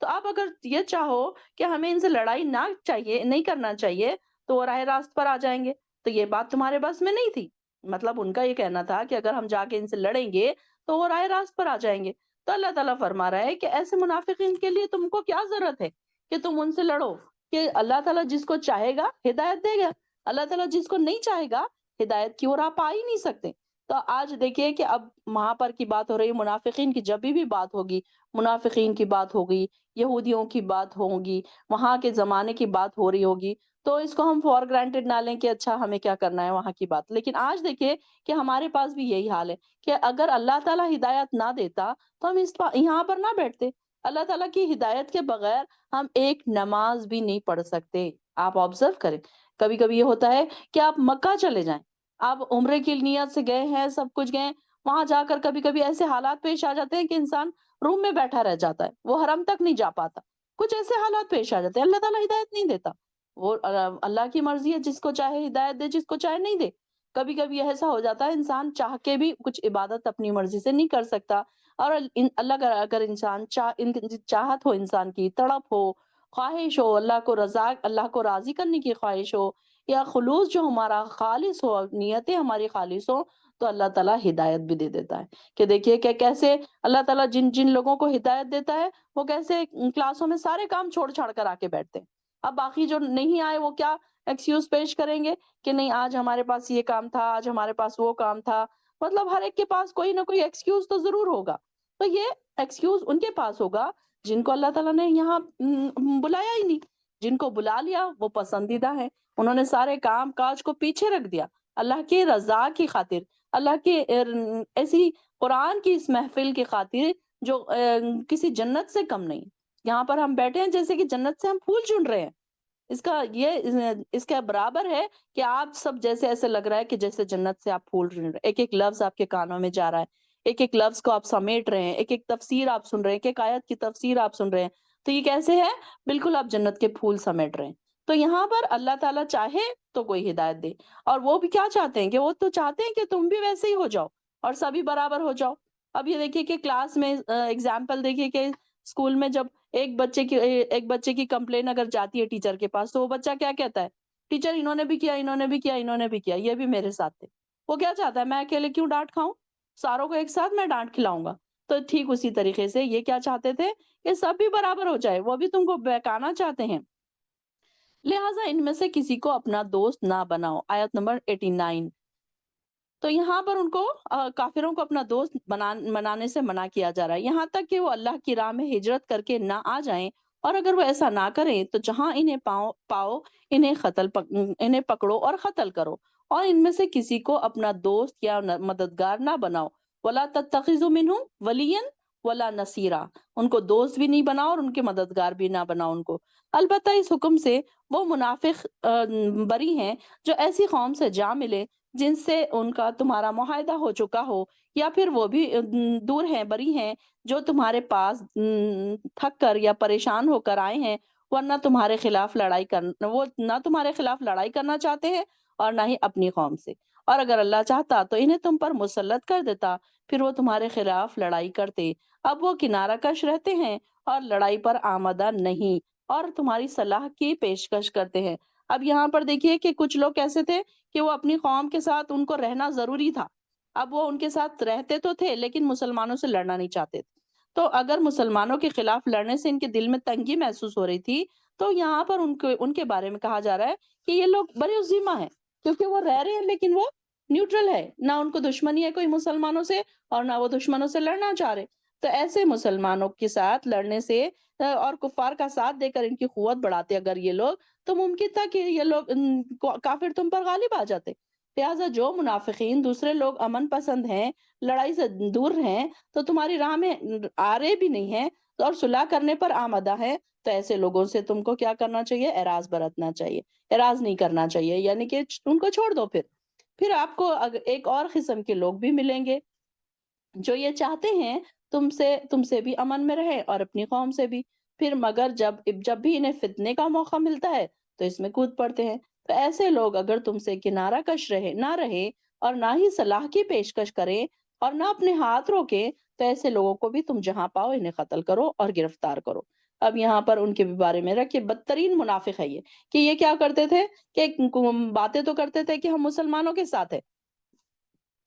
تو آپ اگر یہ چاہو کہ ہمیں ان سے لڑائی نہیں کرنا چاہیے، تو وہ راہ راست پر آ جائیں گے، تو یہ بات تمہارے بس میں نہیں تھی۔ مطلب ان کا یہ کہنا تھا کہ اگر ہم جا کے ان سے لڑیں گے تو وہ راہ راست پر آ جائیں گے۔ تو اللہ تعالیٰ فرما رہا ہے کہ ایسے منافقین کے لیے تم کو کیا ضرورت ہے کہ تم ان سے لڑو، کہ اللہ تعالیٰ جس کو چاہے گا ہدایت دے گا، اللہ تعالیٰ جس کو نہیں چاہے گا ہدایت کی اور آپ آ ہی نہیں سکتے۔ تو آج دیکھیے کہ اب وہاں پر کی بات ہو رہی ہے منافقین کی، جب بھی بات ہوگی منافقین کی بات ہوگی، یہودیوں کی بات ہوگی، وہاں کے زمانے کی بات ہو رہی ہوگی، تو اس کو ہم فور گرانٹیڈ نہ لیں کہ اچھا ہمیں کیا کرنا ہے وہاں کی بات۔ لیکن آج دیکھیے کہ ہمارے پاس بھی یہی حال ہے کہ اگر اللہ تعالیٰ ہدایت نہ دیتا تو ہم یہاں پر نہ بیٹھتے۔ اللہ تعالیٰ کی ہدایت کے بغیر ہم ایک نماز بھی نہیں پڑھ سکتے۔ آپ آبزرو کریں، کبھی کبھی یہ ہوتا ہے کہ آپ مکہ چلے جائیں، آپ عمرے کی نیت سے گئے ہیں، سب کچھ گئے، وہاں جا کر کبھی کبھی ایسے حالات پیش آ جاتے ہیں کہ انسان روم میں بیٹھا رہ جاتا ہے، وہ حرم تک نہیں جا پاتا، کچھ ایسے حالات پیش آ جاتے ہیں، اللہ تعالیٰ ہدایت نہیں دیتا۔ وہ اللہ کی مرضی ہے، جس کو چاہے ہدایت دے، جس کو چاہے نہیں دے۔ کبھی کبھی ایسا ہو جاتا ہے انسان چاہ کے بھی کچھ عبادت اپنی مرضی سے نہیں کر سکتا، اور اللہ کا اگر انسان چاہت ہو، انسان کی تڑپ ہو، خواہش ہو، اللہ کو راضی کرنے کی خواہش ہو، یا خلوص جو ہمارا خالص ہو، نیتیں ہماری خالص ہو، تو اللہ تعالیٰ ہدایت بھی دے دیتا ہے۔ کہ دیکھیے کہ کیسے اللہ تعالیٰ جن جن لوگوں کو ہدایت دیتا ہے وہ کیسے کلاسوں میں سارے کام چھوڑ چھاڑ کر آ کے بیٹھتے ہیں۔ اب باقی جو نہیں آئے وہ کیا ایکسکیوز پیش کریں گے کہ نہیں آج ہمارے پاس یہ کام تھا، آج ہمارے پاس وہ کام تھا۔ مطلب ہر ایک کے پاس کوئی نہ کوئی ایکسکیوز تو ضرور ہوگا۔ تو یہ ایکسکیوز ان کے پاس ہوگا جن کو اللہ تعالیٰ نے یہاں بلایا ہی نہیں۔ جن کو بلا لیا وہ پسندیدہ ہیں، انہوں نے سارے کام کاج کو پیچھے رکھ دیا اللہ کی رضا کی خاطر، اللہ کے ایسی قرآن کی اس محفل کی خاطر جو کسی جنت سے کم نہیں۔ یہاں پر ہم بیٹھے ہیں جیسے کہ جنت سے ہم پھول چن رہے ہیں، اس کا برابر ہے کہ آپ سب جیسے ایسے لگ رہا ہے کہ جیسے جنت سے آپ پھول چن رہے ہیں، ایک ایک لفظ آپ کے کانوں میں جا رہا ہے، ایک ایک لفظ کو آپ سمیٹ رہے ہیں، ایک ایک تفسیر آپ سن رہے ہیں، ایک ایک آیت کی تفسیر آپ سن رہے ہیں۔ تو یہ کیسے ہے؟ بالکل آپ جنت کے پھول سمیٹ رہے ہیں۔ تو یہاں پر اللہ تعالیٰ چاہے تو کوئی ہدایت دے، اور وہ بھی کیا چاہتے ہیں کہ وہ تو چاہتے ہیں کہ تم بھی ویسے ہی ہو جاؤ اور سبھی برابر ہو جاؤ۔ اب یہ دیکھیے کہ کلاس میں اگزامپل دیکھیے کہ اسکول میں جب ایک بچے کی کمپلین اگر جاتی ہے ٹیچر کے پاس، تو وہ بچہ کیا کہتا ہے؟ ٹیچر انہوں نے بھی کیا، انہوں نے بھی کیا، انہوں نے بھی کیا، یہ بھی میرے ساتھ تھے۔ وہ کیا چاہتا ہے؟ میں اکیلے کیوں ڈانٹ کھاؤں؟ ساروں کو ایک ساتھ میں ڈانٹ کھلاؤں گا۔ تو ٹھیک اسی طریقے سے یہ کیا چاہتے تھے کہ سب بھی برابر ہو جائے، وہ بھی تم کو بہکانا چاہتے ہیں۔ لہٰذا ان میں سے کسی کو اپنا دوست نہ بناؤ، آیت نمبر 89۔ تو یہاں پر ان کو کافروں کو اپنا دوست بنانے سے منع کیا جا رہا ہے، یہاں تک کہ وہ اللہ کی راہ میں ہجرت کر کے نہ آ جائیں، اور اگر وہ ایسا نہ کریں تو جہاں انہیں پاؤ انہیں پکڑو اور قتل کرو، اور ان میں سے کسی کو اپنا دوست یا مددگار نہ بناؤ۔ وَلَا تَتَّخِذُوا مِنْهُمْ وَلِيًّا وَلَا نَصِيرًا، ان کو دوست بھی نہیں بناؤ اور ان کے مددگار بھی نہ بناؤ ان کو۔ البتہ اس حکم سے وہ منافق بری ہیں جو ایسی قوم سے جا ملے جن سے ان کا تمہارا معاہدہ ہو چکا ہو، یا پھر وہ بھی دور ہیں، بری ہیں، جو تمہارے پاس تھک کر یا پریشان ہو کر آئے ہیں، ورنہ تمہارے خلاف وہ نہ تمہارے خلاف لڑائی کرنا چاہتے ہیں اور نہ ہی اپنی قوم سے۔ اور اگر اللہ چاہتا تو انہیں تم پر مسلط کر دیتا، پھر وہ تمہارے خلاف لڑائی کرتے۔ اب وہ کنارہ کش رہتے ہیں اور لڑائی پر آمادہ نہیں، اور تمہاری صلاح کی پیشکش کرتے ہیں۔ اب یہاں پر دیکھیے کہ کچھ لوگ کیسے تھے کہ وہ اپنی قوم کے ساتھ ان کو رہنا ضروری تھا۔ اب وہ ان کے ساتھ رہتے تو تھے لیکن مسلمانوں سے لڑنا نہیں چاہتے تھے۔ تو اگر مسلمانوں کے خلاف لڑنے سے ان کے دل میں تنگی محسوس ہو رہی تھی، تو یہاں پر ان کے بارے میں کہا جا رہا ہے کہ یہ لوگ بڑے ذمہ ہیں، کیونکہ وہ رہ رہے ہیں لیکن وہ نیوٹرل ہے، نہ ان کو دشمنی ہے کوئی مسلمانوں سے اور نہ وہ دشمنوں سے لڑنا چاہ رہے۔ تو ایسے مسلمانوں کے ساتھ لڑنے سے اور کفار کا ساتھ دے کر ان کی قوت بڑھاتے اگر یہ لوگ، تو ممکن تھا کہ یہ لوگ کافر تم پر غالب آ جاتے۔ لہٰذا جو منافقین دوسرے لوگ امن پسند ہیں، لڑائی سے دور ہیں، تو تمہاری راہ میں آ رہے بھی نہیں ہیں اور صلح کرنے پر آمادہ ہیں، تو ایسے لوگوں سے تم کو کیا کرنا چاہیے؟ اعراض برتنا چاہیے، اعراض نہیں کرنا چاہیے، یعنی کہ ان کو چھوڑ دو۔ پھر آپ کو ایک اور قسم کے لوگ بھی ملیں گے جو یہ چاہتے ہیں تم سے بھی امن میں رہے اور اپنی قوم سے بھی، پھر مگر جب بھی انہیں فتنے کا موقع ملتا ہے تو اس میں کود پڑتے ہیں۔ تو ایسے لوگ اگر تم سے کنارہ کش نہ رہے اور نہ ہی صلاح کی پیشکش کریں اور نہ اپنے ہاتھ روکیں، تو ایسے لوگوں کو بھی تم جہاں پاؤ انہیں قتل کرو اور گرفتار کرو۔ اب یہاں پر ان کے بھی بارے میں رکھیے، بدترین منافق ہے یہ، کہ یہ کیا کرتے تھے کہ باتیں تو کرتے تھے کہ ہم مسلمانوں کے ساتھ ہیں،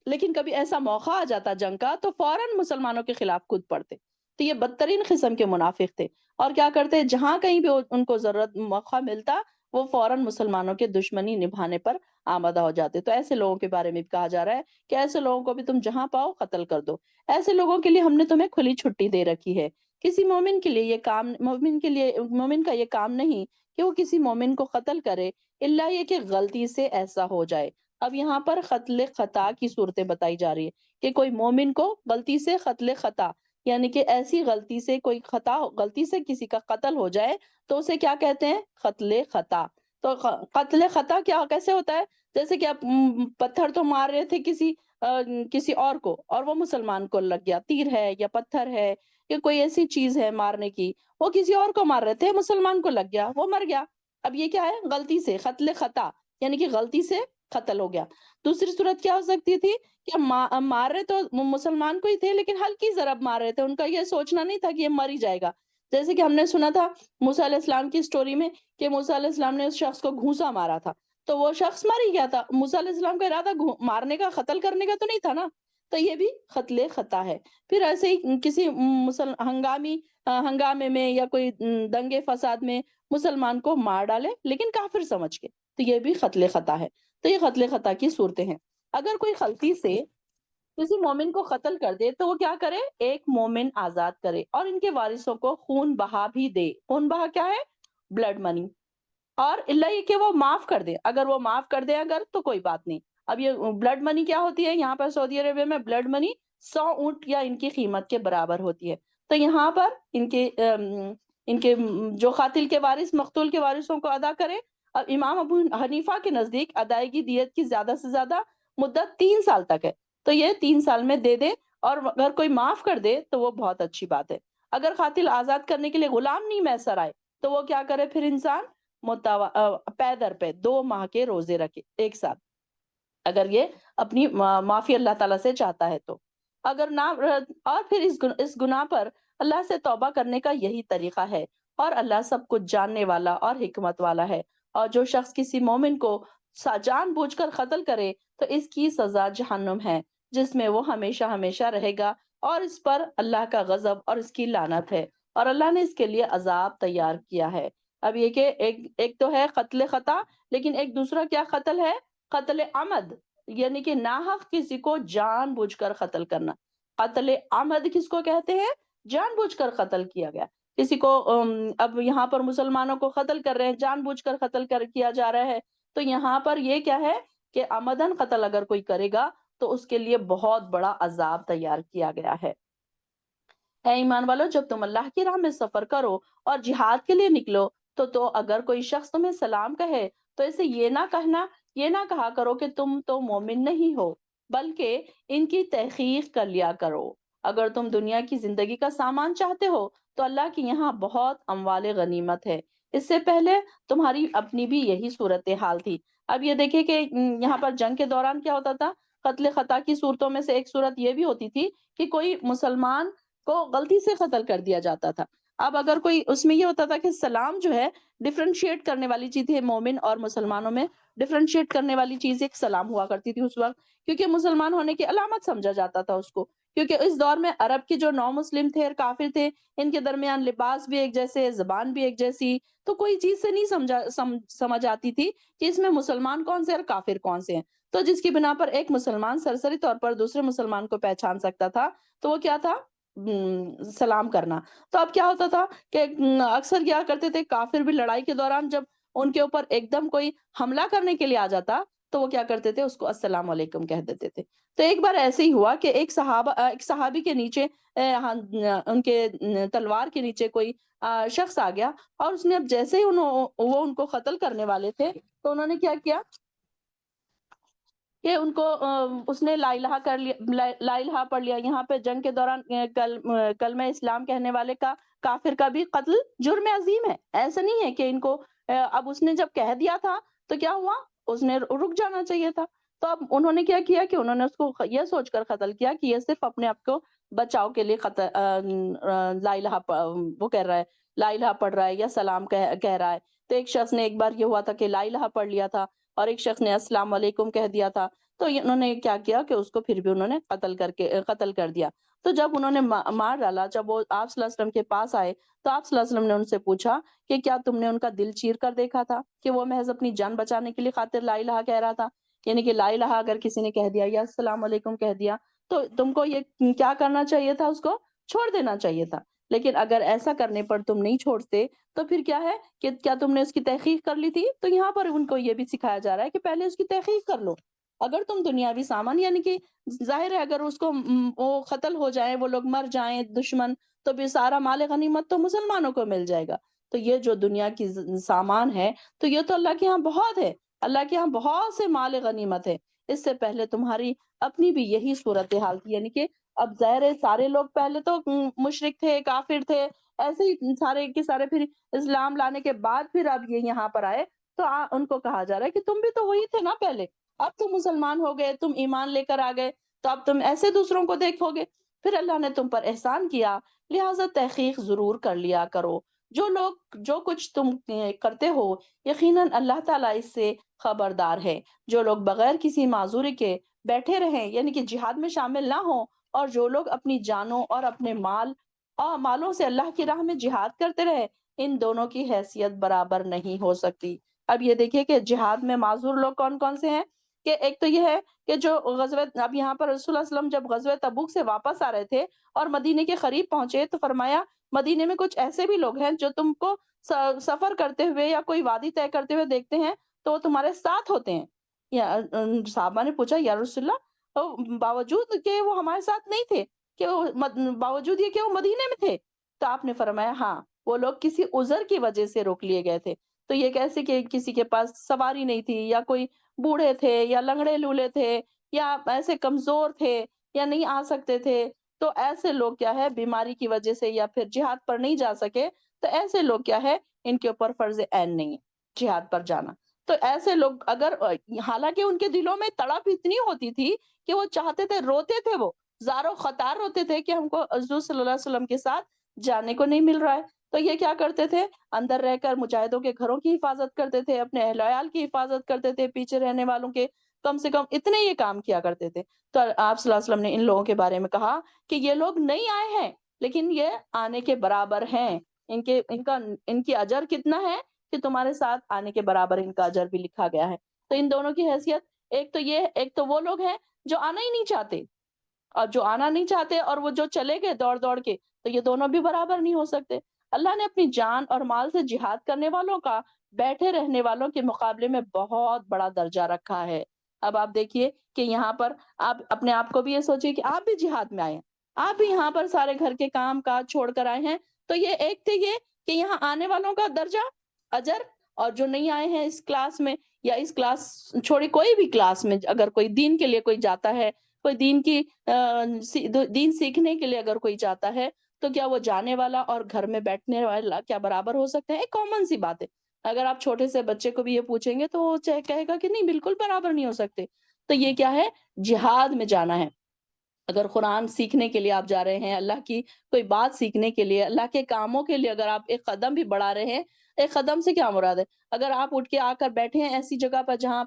لیکن کبھی ایسا موقع آ جاتا جنگ کا تو فوراً مسلمانوں کے خلاف کود پڑتے۔ تو یہ بدترین قسم کے منافق تھے، اور کیا کرتے جہاں کہیں بھی ان کو ضرورت موقع ملتا وہ فوراً مسلمانوں کے دشمنی نبھانے پر آمادہ ہو جاتے۔ تو ایسے لوگوں کے بارے میں بھی کہا جا رہا ہے کہ ایسے لوگوں کو بھی تم جہاں پاؤ قتل کر دو۔ ایسے لوگوں کے لیے ہم نے تمہیں کھلی چھٹی دے رکھی ہے۔ کسی مومن کے لیے یہ کام مومن کا یہ کام نہیں کہ وہ کسی مومن کو قتل کرے الا یہ کہ غلطی سے ایسا ہو جائے۔ اب یہاں پر قتل خطا کی صورتیں بتائی جا رہی ہے کہ کوئی مومن کو غلطی سے قتل خطا، یعنی کہ ایسی غلطی سے کوئی خطا، غلطی سے کسی کا قتل ہو جائے تو اسے کیا کہتے ہیں؟ قتل خطا۔ تو قتل خطا کیا کیسے ہوتا ہے؟ جیسے کہ آپ پتھر تو مار رہے تھے کسی اور کو، اور وہ مسلمان کو لگ گیا، تیر ہے یا پتھر ہے یا کوئی ایسی چیز ہے مارنے کی، وہ کسی اور کو مار رہے تھے، مسلمان کو لگ گیا، وہ مر گیا۔ اب یہ کیا ہے؟ غلطی سے قتل خطا، یعنی کہ غلطی سے قتل ہو گیا۔ دوسری صورت کیا ہو سکتی تھی کہ مار رہے تو مسلمان کو ہی تھے، لیکن ہلکی ضرب مار رہے تھے، ان کا یہ سوچنا نہیں تھا کہ یہ مر ہی جائے گا۔ جیسے کہ ہم نے سنا تھا موسیٰ علیہ السلام کی سٹوری میں کہ موسیٰ علیہ السلام نے اس شخص کو گھونسا مارا تھا، تو وہ شخص مر ہی گیا تھا۔ موسیٰ علیہ السلام کا ارادہ مارنے کا، قتل کرنے کا تو نہیں تھا نا، تو یہ بھی قتل خطا ہے۔ پھر ایسے ہی کسی ہنگامے میں یا کوئی دنگے فساد میں مسلمان کو مار ڈالے لیکن کافر سمجھ کے، تو یہ بھی قتل خطا ہے۔ تو یہ قتل خطا کی صورتیں ہیں۔ اگر کوئی غلطی سے کسی مومن کو قتل کر دے تو وہ کیا کرے؟ ایک مومن آزاد کرے اور ان کے وارثوں کو خون بہا بھی دے۔ خون بہا کیا ہے؟ Blood money. اور اللہ یہ کہ وہ معاف کر دے، اگر وہ معاف کر دے اگر تو کوئی بات نہیں۔ اب یہ بلڈ منی کیا ہوتی ہے؟ یہاں پر سعودی عربیہ میں بلڈ منی 100 اونٹ یا ان کی قیمت کے برابر ہوتی ہے۔ تو یہاں پر ان کے جو قاتل کے وارث مقتول کے وارثوں کو ادا کرے۔ اب امام ابو حنیفہ کے نزدیک ادائیگی دیت کی زیادہ سے زیادہ مدت 3 سال تک ہے، تو یہ 3 سال میں دے دے، اور اگر کوئی معاف کر دے تو وہ بہت اچھی بات ہے۔ اگر قاتل آزاد کرنے کے لیے غلام نہیں میسر آئے تو وہ کیا کرے پھر انسان؟ پے در پہ 2 ماہ کے روزے رکھے ایک ساتھ، اگر یہ اپنی معافی اللہ تعالیٰ سے چاہتا ہے تو۔ اگر نہ، اور پھر اس گناہ پر اللہ سے توبہ کرنے کا یہی طریقہ ہے، اور اللہ سب کچھ جاننے والا اور حکمت والا ہے۔ اور جو شخص کسی مومن کو جان بوجھ کر قتل کرے تو اس کی سزا جہنم ہے، جس میں وہ ہمیشہ ہمیشہ رہے گا، اور اس پر اللہ کا غضب اور اس کی لعنت ہے، اور اللہ نے اس کے لیے عذاب تیار کیا ہے۔ اب یہ کہ ایک تو ہے قتل خطا، لیکن ایک دوسرا کیا قتل ہے؟ قتل عمد، یعنی کہ ناحق کسی کو جان بوجھ کر قتل کرنا۔ قتل عمد کس کو کہتے ہیں؟ جان بوجھ کر قتل کیا گیا کسی کو۔ اب یہاں پر مسلمانوں کو قتل کر رہے ہیں، جان بوجھ کر قتل کیا جا رہا ہے، تو یہاں پر یہ کیا ہے کہ عمدن قتل اگر کوئی کرے گا تو اس کے لیے بہت بڑا عذاب تیار کیا گیا ہے۔ اے ایمان والو، جب تم اللہ کی راہ میں سفر کرو اور جہاد کے لیے نکلو تو اگر کوئی شخص تمہیں سلام کہے تو اسے یہ نہ کہا کرو کہ تم تو مومن نہیں ہو، بلکہ ان کی تحقیق کر لیا کرو۔ اگر تم دنیا کی زندگی کا سامان چاہتے ہو تو اللہ کی یہاں بہت اموال غنیمت ہے۔ اس سے پہلے تمہاری اپنی بھی یہی صورتحال تھی۔ اب یہ دیکھیں کہ یہاں پر جنگ کے دوران کیا ہوتا تھا؟ قتل خطا کی صورتوں میں سے ایک صورت یہ بھی ہوتی تھی کہ کوئی مسلمان کو غلطی سے قتل کر دیا جاتا تھا۔ اب اگر کوئی، اس میں یہ ہوتا تھا کہ سلام جو ہے ڈفرینشیٹ کرنے والی چیز ہے، مومن اور مسلمانوں میں ڈفرینشیٹ کرنے والی چیز ایک سلام ہوا کرتی تھی اس وقت، کیونکہ مسلمان ہونے کی علامت سمجھا جاتا تھا اس کو، کیونکہ اس دور میں عرب کے جو نو مسلم تھے اور کافر تھے، ان کے درمیان لباس بھی ایک جیسے، زبان بھی ایک جیسی، تو کوئی چیز سے نہیں سمجھ آتی تھی کہ اس میں مسلمان کون سے اور کافر کون سے ہیں۔ تو جس کی بنا پر ایک مسلمان سرسری طور پر دوسرے مسلمان کو پہچان سکتا تھا تو وہ کیا تھا؟ سلام کرنا۔ تو اب کیا ہوتا تھا کہ اکثر کیا کرتے تھے کافر بھی لڑائی کے دوران جب ان کے اوپر ایک دم کوئی حملہ کرنے کے لیے آ جاتا تو وہ کیا کرتے تھے؟ اس کو السلام علیکم کہہ دیتے تھے۔ تو ایک بار ایسے ہی ہوا کہ ایک صحابی کے نیچے، ان کے تلوار کے نیچے کوئی شخص آ گیا، اور اس نے اب جیسے ہی وہ ان کو قتل کرنے والے تھے تو انہوں نے کیا کیا کہ ان کو اس نے لا الہ کر لیا، لا الہ پڑھ لیا۔ یہاں پہ جنگ کے دوران کلمہ اسلام کہنے والے کا، کافر کا بھی قتل جرم عظیم ہے۔ ایسا نہیں ہے کہ ان کو، اب اس نے جب کہہ دیا تھا تو کیا ہوا؟ اس نے رک جانا چاہیے تھا۔ تو اب انہوں نے کیا کیا کہ انہوں نے اس کو یہ سوچ کر قتل کیا کہ یہ صرف اپنے آپ کو بچاؤ کے لیے لا الہ وہ کر رہا ہے، لا الہ پڑھ رہا ہے یا سلام کہہ رہا ہے. تو ایک شخص نے ایک بار یہ ہوا تھا کہ لا الہ پڑھ لیا تھا اور ایک شخص نے السلام علیکم کہہ دیا تھا. تو انہوں نے کیا کیا کہ اس کو پھر بھی انہوں نے قتل کر دیا. تو جب انہوں نے مار ڈالا، جب وہ آپ صلی اللہ علیہ وسلم کے پاس آئے تو آپ صلی اللہ علیہ وسلم نے ان سے پوچھا کہ کیا تم نے ان کا دل چیر کر دیکھا تھا کہ وہ محض اپنی جان بچانے کے لیے خاطر لا الہ کہہ رہا تھا؟ یعنی کہ لا الہ اگر کسی نے کہہ دیا یا السلام علیکم کہہ دیا تو تم کو یہ کیا کرنا چاہیے تھا؟ اس کو چھوڑ دینا چاہیے تھا. لیکن اگر ایسا کرنے پر تم نہیں چھوڑتے تو پھر کیا ہے کہ کیا تم نے اس کی تحقیق کر لی تھی؟ تو یہاں پر ان کو یہ بھی سکھایا جا رہا ہے کہ پہلے اس کی تحقیق کر لو. اگر تم دنیاوی سامان، یعنی کہ ظاہر ہے اگر اس کو وہ قتل ہو جائیں، وہ لوگ مر جائیں دشمن، تو پھر سارا مال غنیمت تو مسلمانوں کو مل جائے گا. تو یہ جو دنیا کی سامان ہے تو یہ تو اللہ کے ہاں بہت ہے، اللہ کے ہاں بہت سے مال غنیمت ہے. اس سے پہلے تمہاری اپنی بھی یہی صورتحال تھی، یعنی کہ اب ظاہر ہے سارے لوگ پہلے تو مشرک تھے، کافر تھے، ایسے ہی سارے کے سارے پھر اسلام لانے کے بعد پھر اب یہ یہاں پر آئے. تو ان کو کہا جا رہا ہے کہ تم بھی تو وہی تھے نا پہلے، اب تم مسلمان ہو گئے، تم ایمان لے کر آ گئے، تو اب تم ایسے دوسروں کو دیکھو گے. پھر اللہ نے تم پر احسان کیا، لہٰذا تحقیق ضرور کر لیا کرو. جو لوگ جو کچھ تم کرتے ہو یقیناً اللہ تعالیٰ اس سے خبردار ہے. جو لوگ بغیر کسی معذوری کے بیٹھے رہیں، یعنی کہ جہاد میں شامل نہ ہوں، اور جو لوگ اپنی جانوں اور اپنے مالوں سے اللہ کی راہ میں جہاد کرتے رہے، ان دونوں کی حیثیت برابر نہیں ہو سکتی. اب یہ دیکھیے کہ جہاد میں معذور لوگ کون کون سے ہیں. کہ ایک تو یہ ہے کہ جو اب یہاں پر رسول اللہ صلی اللہ علیہ وسلم جب غزوہ تبوک سے واپس آ رہے تھے اور مدینے کے قریب پہنچے تو فرمایا مدینے میں کچھ ایسے بھی لوگ ہیں جو تم کو سفر کرتے ہوئے یا کوئی وادی طے کرتے ہوئے دیکھتے ہیں تو وہ تمہارے ساتھ ہوتے ہیں. یا صحابہ نے پوچھا یا رسول اللہ، باوجود کہ وہ ہمارے ساتھ نہیں تھے، کہ باوجود یہ کہ وہ مدینے میں تھے؟ تو آپ نے فرمایا ہاں، وہ لوگ کسی عذر کی وجہ سے روک لیے گئے تھے. تو یہ کیسے کہ کسی کے پاس سواری نہیں تھی، یا کوئی بوڑھے تھے، یا لنگڑے لولے تھے، یا ایسے کمزور تھے، یا نہیں آ سکتے تھے. تو ایسے لوگ کیا ہے بیماری کی وجہ سے یا پھر جہاد پر نہیں جا سکے، تو ایسے لوگ کیا ہے ان کے اوپر فرض عین نہیں ہے جہاد پر جانا. تو ایسے لوگ اگر حالانکہ ان کے دلوں میں تڑپ اتنی ہوتی تھی کہ وہ چاہتے تھے، روتے تھے، وہ زارو خطار روتے تھے کہ ہم کو حضور صلی اللہ علیہ وسلم کے ساتھ جانے کو نہیں مل رہا ہے. تو یہ کیا کرتے تھے، اندر رہ کر مجاہدوں کے گھروں کی حفاظت کرتے تھے، اپنے اہل عیال کی حفاظت کرتے تھے، پیچھے رہنے والوں کے کم سے کم اتنے یہ کام کیا کرتے تھے. تو آپ صلی اللہ علیہ وسلم نے ان لوگوں کے بارے میں کہا کہ یہ لوگ نہیں آئے ہیں لیکن یہ آنے کے برابر ہیں. ان کی اجر کتنا ہے کہ تمہارے ساتھ آنے کے برابر ان کا اجر بھی لکھا گیا ہے. تو ان دونوں کی حیثیت ایک تو وہ لوگ ہیں جو آنا ہی نہیں چاہتے، اور جو آنا نہیں چاہتے اور وہ جو چلے گئے دوڑ دوڑ کے، تو یہ دونوں بھی برابر نہیں ہو سکتے. اللہ نے اپنی جان اور مال سے جہاد کرنے والوں کا بیٹھے رہنے والوں کے مقابلے میں بہت بڑا درجہ رکھا ہے. اب آپ دیکھیے کہ یہاں پر آپ اپنے آپ کو بھی یہ سوچیے کہ آپ بھی جہاد میں آئے ہیں، آپ بھی یہاں پر سارے گھر کے کام کاج چھوڑ کر آئے ہیں. تو یہ ایک تھے یہ کہ یہاں آنے والوں کا درجہ، اجر، اور جو نہیں آئے ہیں اس کلاس میں، یا اس کلاس چھوڑی کوئی بھی کلاس میں اگر کوئی دین کے لیے کوئی جاتا ہے، کوئی دین سیکھنے کے لیے اگر کوئی جاتا ہے، تو کیا وہ جانے والا اور گھر میں بیٹھنے والا کیا برابر ہو سکتے ہیں؟ ایک کامن سی بات ہے. اگر آپ چھوٹے سے بچے کو بھی یہ پوچھیں گے تو وہ کہے گا کہ نہیں، بالکل برابر نہیں ہو سکتے. تو یہ کیا ہے، جہاد میں جانا ہے. اگر قرآن سیکھنے کے لیے آپ جا رہے ہیں، اللہ کی کوئی بات سیکھنے کے لیے، اللہ کے کاموں کے لیے اگر آپ ایک قدم بھی بڑھا رہے ہیں، ایک قدم سے کیا مراد ہے؟ اگر آپ اٹھ کے آ کر بیٹھے ہیں ایسی جگہ پر جہاں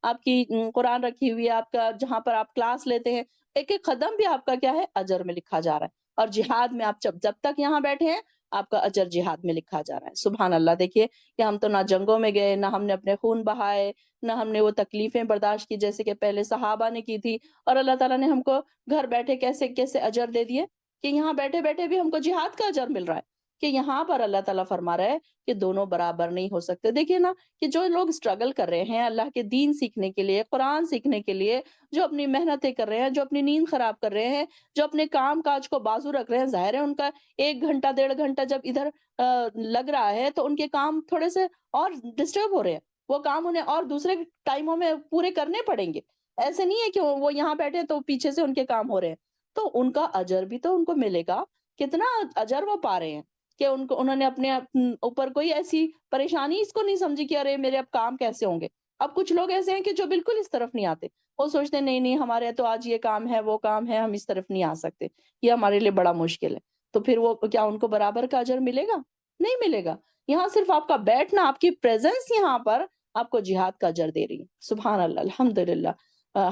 آپ کی قرآن رکھی ہوئی ہے، آپ کا جہاں پر آپ کلاس لیتے ہیں، ایک ایک قدم بھی آپ کا کیا ہے، اجر میں لکھا جا رہا ہے. اور جہاد میں آپ جب تک یہاں بیٹھے ہیں آپ کا اجر جہاد میں لکھا جا رہا ہے. سبحان اللہ. دیکھیے کہ ہم تو نہ جنگوں میں گئے، نہ ہم نے اپنے خون بہائے، نہ ہم نے وہ تکلیفیں برداشت کی جیسے کہ پہلے صحابہ نے کی تھی، اور اللہ تعالیٰ نے ہم کو گھر بیٹھے کیسے کیسے اجر دے دیے کہ یہاں بیٹھے بیٹھے بھی ہم کو جہاد کا اجر مل رہا ہے. کہ یہاں پر اللہ تعالیٰ فرما رہا ہے کہ دونوں برابر نہیں ہو سکتے. دیکھیے نا کہ جو لوگ اسٹرگل کر رہے ہیں اللہ کے دین سیکھنے کے لیے، قرآن سیکھنے کے لیے، جو اپنی محنتیں کر رہے ہیں، جو اپنی نیند خراب کر رہے ہیں، جو اپنے کام کاج کو بازو رکھ رہے ہیں، ظاہر ہے ان کا 1 گھنٹہ 1.5 گھنٹہ جب ادھر لگ رہا ہے تو ان کے کام تھوڑے سے اور ڈسٹرب ہو رہے ہیں. وہ کام انہیں اور دوسرے ٹائموں میں پورے کرنے پڑیں گے. ایسے نہیں ہے کہ وہ یہاں بیٹھے تو پیچھے سے ان کے کام ہو رہے ہیں. تو ان کا اجر بھی تو ان کو ملے گا. کتنا اجر وہ پا رہے ہیں کہ انہوں نے اپنے اوپر کوئی ایسی پریشانی اس کو نہیں سمجھی کہ ارے میرے اب کام کیسے ہوں گے. اب کچھ لوگ ایسے ہیں کہ جو بالکل اس طرف نہیں آتے. وہ سوچتے ہیں نہیں نہیں، ہمارے تو آج یہ کام ہے، وہ کام ہے، ہم اس طرف نہیں آ سکتے، یہ ہمارے لیے بڑا مشکل ہے. تو پھر وہ کیا ان کو برابر کا اجر ملے گا؟ نہیں ملے گا۔ یہاں صرف آپ کا بیٹھنا، آپ کی پریزنس یہاں پر آپ کو جہاد کا اجر دے رہی ہے۔ سبحان اللہ، الحمدللہ۔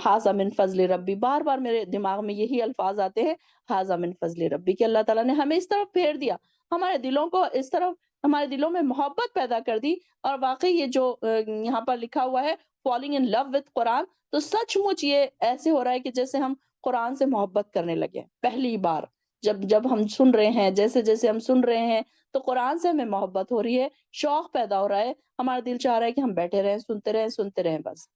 ھذا من فضل ربی، بار بار میرے دماغ میں یہی الفاظ آتے ہیں، ھذا من فضل ربی، کہ اللہ تعالیٰ نے ہمیں اس طرف پھیر دیا، ہمارے دلوں کو اس طرف، ہمارے دلوں میں محبت پیدا کر دی۔ اور واقعی یہ جو یہاں پر لکھا ہوا ہے فالنگ ان لو وتھ قرآن، تو سچ مچ یہ ایسے ہو رہا ہے کہ جیسے ہم قرآن سے محبت کرنے لگے ہیں۔ پہلی بار جب ہم سن رہے ہیں، جیسے جیسے ہم سن رہے ہیں، تو قرآن سے ہمیں محبت ہو رہی ہے، شوق پیدا ہو رہا ہے، ہمارا دل چاہ رہا ہے کہ ہم بیٹھے رہیں، سنتے رہیں، سنتے رہیں بس۔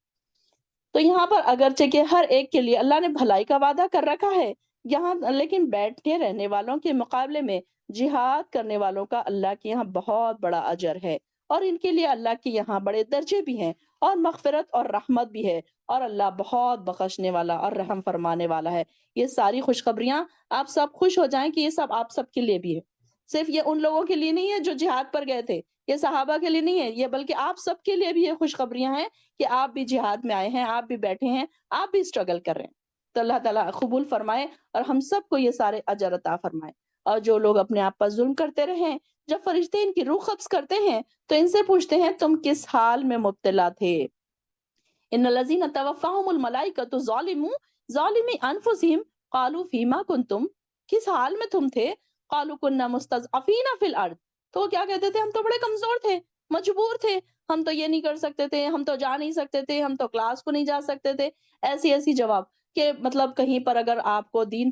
تو یہاں پر اگرچہ کہ ہر ایک کے لیے اللہ نے بھلائی کا وعدہ کر رکھا ہے یہاں، لیکن بیٹھے رہنے والوں کے مقابلے میں جہاد کرنے والوں کا اللہ کے یہاں بہت بڑا اجر ہے، اور ان کے لیے اللہ کے یہاں بڑے درجے بھی ہیں، اور مغفرت اور رحمت بھی ہے، اور اللہ بہت بخشنے والا اور رحم فرمانے والا ہے۔ یہ ساری خوشخبریاں، آپ سب خوش ہو جائیں کہ یہ سب آپ سب کے لیے بھی ہے۔ صرف یہ ان لوگوں کے لیے نہیں ہے جو جہاد پر گئے تھے، یہ صحابہ کے لیے نہیں ہے یہ، بلکہ آپ سب کے لیے بھی یہ خوشخبریاں ہیں کہ آپ بھی جہاد میں آئے ہیں، آپ بھی بیٹھے ہیں، آپ بھی اسٹرگل کر رہے ہیں۔ تو اللہ تعالیٰ قبول فرمائے اور ہم سب کو یہ سارے اجر عطا فرمائے۔ اور جو لوگ اپنے آپ پر ظلم کرتے رہیں، جب فرشتے ان کی روح قبض کرتے ہیں تو ان سے پوچھتے ہیں تم کس حال میں مبتلا تھے؟ ان الذین توفاہم الملائکۃ ظالمی انفسہم قالوا فیما کنتم، کس حال میں تم تھے؟ قالوا کنا مستضعفین فی الارض، تو وہ کیا کہتے تھے؟ ہم تو بڑے کمزور تھے، مجبور تھے، ہم تو یہ نہیں کر سکتے تھے، ہم تو جا نہیں سکتے تھے، ہم تو کلاس کو نہیں جا سکتے تھے۔ ایسی ایسی جواب کہ مطلب کہیں پر اگر آپ کو دین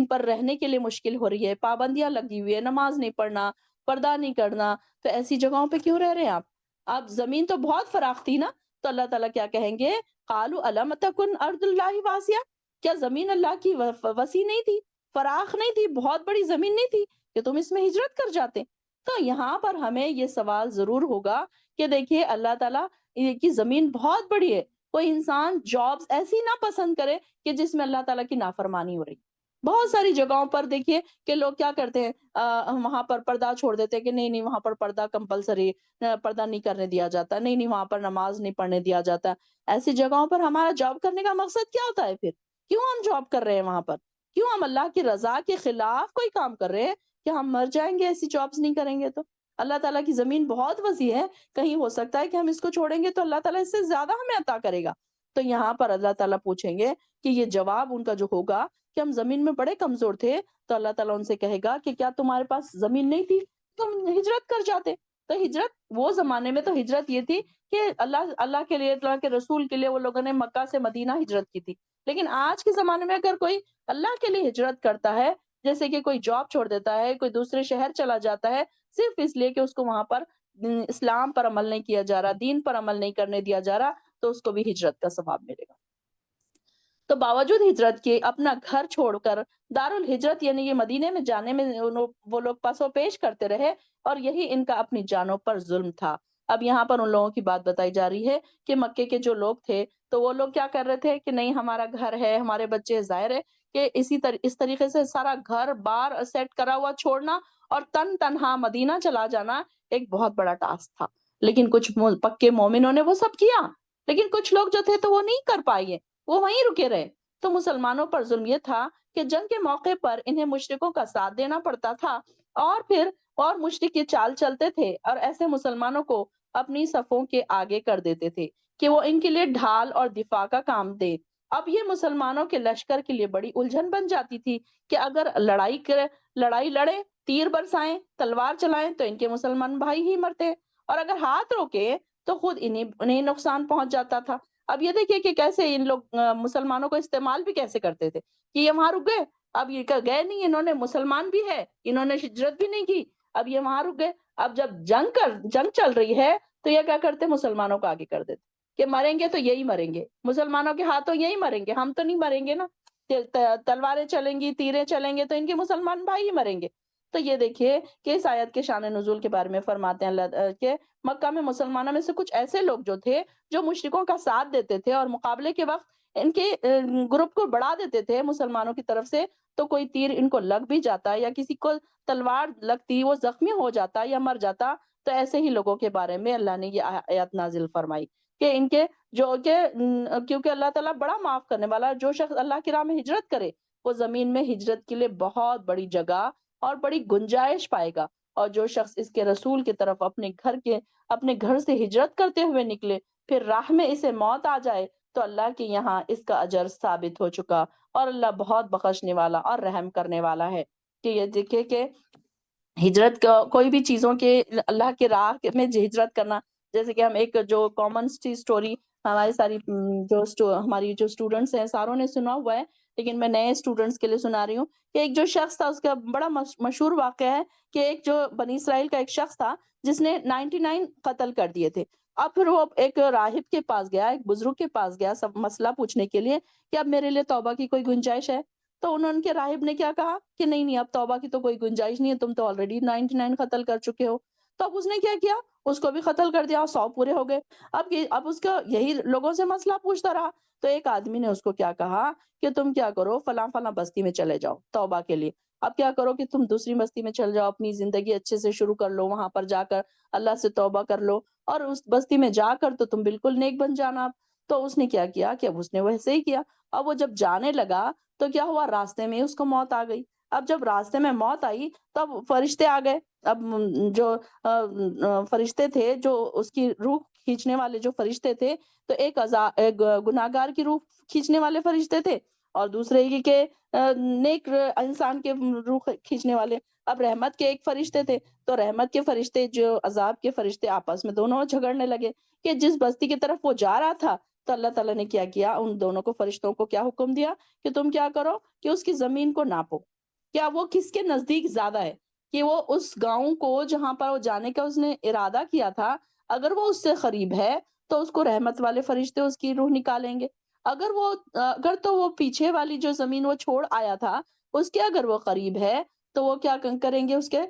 پر رہنے کے لیے مشکل ہو رہی ہے، پابندیاں لگی ہوئی ہے، نماز نہیں پڑھنا، پردہ نہیں کرنا، تو ایسی جگہوں پہ کیوں رہ رہے ہیں آپ زمین تو بہت فراخ تھی نا۔ تو اللہ تعالیٰ کیا کہیں گے؟ قالوا الم تکن ارض اللہ واسعہ، کیا زمین اللہ کی وسیع نہیں تھی، فراخ نہیں تھی، بہت بڑی زمین نہیں تھی کہ تم اس میں ہجرت کر جاتے؟ تو یہاں پر ہمیں یہ سوال ضرور ہوگا کہ دیکھیے اللہ تعالیٰ کی زمین بہت بڑی ہے، کوئی انسان جابز ایسی نہ پسند کرے کہ جس میں اللہ تعالیٰ کی نافرمانی ہو رہی۔ بہت ساری جگہوں پر دیکھیے کہ لوگ کیا کرتے ہیں، وہاں پر پردہ چھوڑ دیتے ہیں کہ نہیں نہیں وہاں پر پردہ کمپلسری، پردہ نہیں کرنے دیا جاتا، نہیں نہیں وہاں پر نماز نہیں پڑھنے دیا جاتا۔ ایسی جگہوں پر ہمارا جاب کرنے کا مقصد کیا ہوتا ہے پھر؟ کیوں ہم جاب کر رہے ہیں وہاں پر؟ کیوں ہم اللہ کی رضا کے خلاف کوئی کام کر رہے ہیں کہ ہم مر جائیں گے ایسی جابس نہیں کریں گے تو؟ اللہ تعالیٰ کی زمین بہت وسیع ہے، کہیں ہو سکتا ہے کہ ہم اس کو چھوڑیں گے تو اللہ تعالیٰ اس سے زیادہ ہمیں عطا کرے گا۔ تو یہاں پر اللہ تعالیٰ پوچھیں گے کہ یہ جواب ان کا جو ہوگا کہ ہم زمین میں بڑے کمزور تھے، تو اللہ تعالیٰ ان سے کہے گا کہ کیا تمہارے پاس زمین نہیں تھی؟ تم ہجرت کر جاتے۔ تو ہجرت وہ زمانے میں تو ہجرت یہ تھی کہ اللہ کے لیے، اللہ کے رسول کے لیے وہ لوگوں نے مکہ سے مدینہ ہجرت کی تھی۔ لیکن آج کے زمانے میں اگر کوئی اللہ کے لیے ہجرت کرتا ہے، جیسے کہ کوئی جاب چھوڑ دیتا ہے، کوئی دوسرے شہر چلا جاتا ہے، صرف اس لیے کہ اس کو وہاں پر اسلام پر عمل نہیں کیا جا رہا، دین پر عمل نہیں کرنے دیا جا رہا، تو اس کو بھی ہجرت کا ثواب ملے گا۔ تو باوجود ہجرت کے اپنا گھر چھوڑ کر دارالہجرت یعنی یہ مدینے میں جانے میں وہ لوگ پس و پیش کرتے رہے، اور یہی ان کا اپنی جانوں پر ظلم تھا۔ اب یہاں پر ان لوگوں کی بات بتائی جا رہی ہے کہ مکے کے جو لوگ تھے تو وہ لوگ کیا کر رہے تھے کہ نہیں ہمارا گھر ہے، ہمارے بچے، ظاہر ہے کہ اس طریقے سے سارا گھر بار سیٹ کرا ہوا چھوڑنا اور تنہا مدینہ چلا جانا ایک بہت بڑا ٹاسک تھا۔ لیکن کچھ پکے مومنوں نے وہ سب کیا، لیکن کچھ لوگ جو تھے تو وہ نہیں کر پائے، وہ وہیں رکے رہے۔ تو مسلمانوں پر ظلم یہ تھا کہ جنگ کے موقع پر انہیں مشرکوں کا ساتھ دینا پڑتا تھا، اور مشرک یہ چال چلتے تھے اور ایسے مسلمانوں کو اپنی صفوں کے آگے کر دیتے تھے کہ وہ ان کے لیے ڈھال اور دفاع کا کام دے۔ اب یہ مسلمانوں کے لشکر کے لیے بڑی الجھن بن جاتی تھی کہ اگر لڑائی لڑے، تیر برسائیں، تلوار چلائیں تو ان کے مسلمان بھائی ہی مرتے، اور اگر ہاتھ روکے تو خود انہیں نقصان پہنچ جاتا تھا۔ اب یہ دیکھیے کہ کیسے ان لوگ مسلمانوں کو استعمال بھی کیسے کرتے تھے کہ یہ وہاں رک گئے، اب یہ گئے نہیں، انہوں نے مسلمان بھی ہے، انہوں نے ہجرت بھی نہیں کی، اب یہ وہاں رک گئے۔ اب جب جنگ چل رہی ہے تو یہ کیا کرتے؟ مسلمانوں کو آگے کر دیتے کہ مریں گے تو یہی مریں گے، مسلمانوں کے ہاتھوں یہی مریں گے، ہم تو نہیں مریں گے نا، تلواریں چلیں گی، تیریں چلیں گے تو ان کے مسلمان بھائی ہی مریں گے۔ تو یہ دیکھیے کہ اس آیت کے شان نزول کے بارے میں فرماتے ہیں اللہ کہ مکہ میں مسلمانوں میں سے کچھ ایسے لوگ جو تھے جو مشرکوں کا ساتھ دیتے تھے اور مقابلے کے وقت ان کے گروپ کو بڑھا دیتے تھے مسلمانوں کی طرف سے، تو کوئی تیر ان کو لگ بھی جاتا یا کسی کو تلوار لگتی وہ زخمی ہو جاتا یا مر جاتا، تو ایسے ہی لوگوں کے بارے میں اللہ نے یہ آیت نازل فرمائی کہ ان کے کیونکہ اللہ تعالیٰ بڑا معاف کرنے والا، جو شخص اللہ کی راہ میں ہجرت کرے وہ زمین میں ہجرت کے لیے بہت بڑی جگہ اور بڑی گنجائش پائے گا، اور جو شخص اس کے رسول کی طرف اپنے گھر سے ہجرت کرتے ہوئے نکلے، پھر راہ میں اسے موت آ جائے، تو اللہ کے یہاں اس کا اجر ثابت ہو چکا، اور اللہ بہت بخشنے والا اور رحم کرنے والا ہے۔ کہ یہ دیکھے کہ ہجرت کا کوئی بھی چیزوں کے اللہ کے راہ میں ہجرت کرنا، جیسے کہ ہم ایک جو کامن سی اسٹوری ہماری ساری ہماری جو اسٹوڈنٹس ہیں ساروں نے سنا ہوا ہے، لیکن میں نئے اسٹوڈنٹس کے لیے سنا رہی ہوں کہ ایک جو شخص تھا، اس کا بڑا مشہور واقعہ ہے کہ ایک جو بنی اسرائیل کا ایک شخص تھا جس نے 99 قتل کر دیے تھے۔ اب پھر وہ ایک راہب کے پاس گیا، ایک بزرگ کے پاس گیا سب مسئلہ پوچھنے کے لیے کہ اب میرے لیے توبہ کی کوئی گنجائش ہے؟ تو ان کے راہب نے کیا کہا کہ نہیں نہیں، اب توبہ کی تو کوئی گنجائش نہیں ہے، تم تو آلریڈی 99 قتل کر چکے ہو۔ تو اب اس نے کیا کیا، اس کو بھی قتل کر دیا اور 100 پورے ہو گئے۔ اب اس کا یہی لوگوں سے مسئلہ پوچھتا رہا، تو ایک آدمی نے اس کو کیا کہا کہ تم کیا کرو، فلاں فلاں بستی میں چلے جاؤ توبہ کے لیے۔ اب کیا کرو کہ تم دوسری بستی میں چل جاؤ، اپنی زندگی اچھے سے شروع کر لو، وہاں پر جا کر اللہ سے توبہ کر لو، اور اس بستی میں جا کر تو تم بالکل نیک بن جانا۔ تو اس نے کیا کیا کہ اب اس نے ویسے ہی کیا۔ اب وہ جب جانے لگا تو کیا ہوا، راستے میں اس کو موت آ گئی۔ اب جب راستے میں موت آئی تب فرشتے آ گئے۔ اب جو فرشتے تھے، جو اس کی روح کھینچنے والے جو فرشتے تھے، تو ایک گناہگار کی روح کھینچنے والے فرشتے تھے، اور دوسرے یہ کہ نیک انسان کے روح کھینچنے والے۔ اب رحمت کے ایک فرشتے تھے، تو رحمت کے فرشتے جو عذاب کے فرشتے آپس میں دونوں جھگڑنے لگے کہ جس بستی کی طرف وہ جا رہا تھا، تو اللہ تعالیٰ نے کیا کیا، ان دونوں کو فرشتوں کو کیا حکم دیا کہ تم کیا کرو کہ اس کی زمین کو ناپو، کیا وہ کس کے نزدیک زیادہ ہے، کہ وہ اس گاؤں کو جہاں پر وہ جانے کا اس نے ارادہ کیا تھا، اگر وہ اس سے قریب ہے تو اس کو رحمت والے فرشتے اس کی روح نکالیں گے۔ اگر تو وہ پیچھے والی جو زمین وہ چھوڑ آیا تھا، اس کے اگر وہ قریب ہے تو وہ کیا کریں گے، اس کے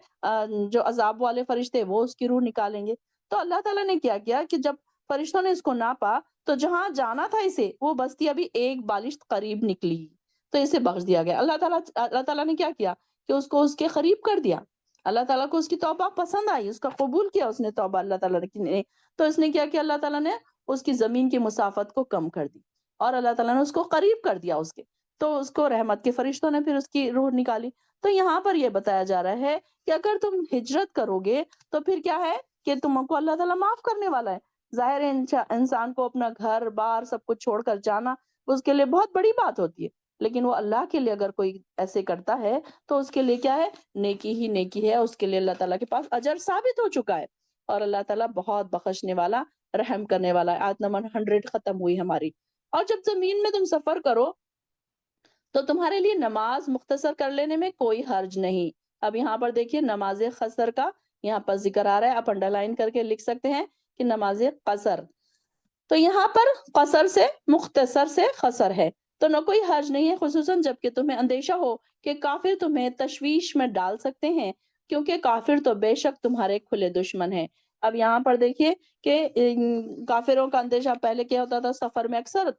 جو عذاب والے فرشتے وہ اس کی روح نکالیں گے۔ تو اللہ تعالیٰ نے کیا کیا کہ جب فرشتوں نے اس کو ناپا، تو جہاں جانا تھا اسے، وہ بستی ابھی ایک بالشت قریب نکلی، تو اسے بخش دیا گیا۔ اللہ تعالیٰ نے کیا کیا کہ اس کو اس کے قریب کر دیا۔ اللہ تعالیٰ کو اس کی توبہ پسند آئی، اس کا قبول کیا اس نے توبہ اللہ تعالیٰ نے، تو اس نے کیا کہ اللہ تعالیٰ نے اس کی زمین کی مسافت کو کم کر دی، اور اللہ تعالیٰ نے اس کو قریب کر دیا اس کے، تو اس کو رحمت کے فرشتوں نے پھر اس کی روح نکالی۔ تو یہاں پر یہ بتایا جا رہا ہے کہ اگر تم ہجرت کرو گے تو پھر کیا ہے کہ تم کو اللہ تعالیٰ معاف کرنے والا ہے۔ ظاہر ہے انسان کو اپنا گھر بار سب کچھ چھوڑ کر جانا اس کے لیے بہت بڑی بات ہوتی ہے، لیکن وہ اللہ کے لیے اگر کوئی ایسے کرتا ہے تو اس کے لیے کیا ہے، نیکی ہی نیکی ہے، اس کے لیے اللہ تعالیٰ کے پاس اجر ثابت ہو چکا ہے، اور اللہ تعالیٰ بہت بخشنے والا رحم کرنے والا ہے۔ آیت نمبر 100 ختم ہوئی ہماری۔ اور جب زمین میں تم سفر کرو تو تمہارے لیے نماز مختصر کر لینے میں کوئی حرج نہیں۔ اب یہاں پر دیکھیے نماز قصر کا یہاں پر ذکر آ رہا ہے، آپ انڈر لائن کر کے لکھ سکتے ہیں کہ نماز قصر۔ تو یہاں پر قصر سے مختصر سے قصر ہے، تو نہ کوئی حرج نہیں ہے، خصوصاً جب کہ تمہیں اندیشہ ہو کہ کافر تمہیں تشویش میں ڈال سکتے ہیں، کیونکہ کافر تو بے شک تمہارے کھلے دشمن ہیں۔ اب یہاں پر دیکھیے کہ کافروں کا اندیشہ پہلے کیا ہوتا تھا، سفر میں اکثر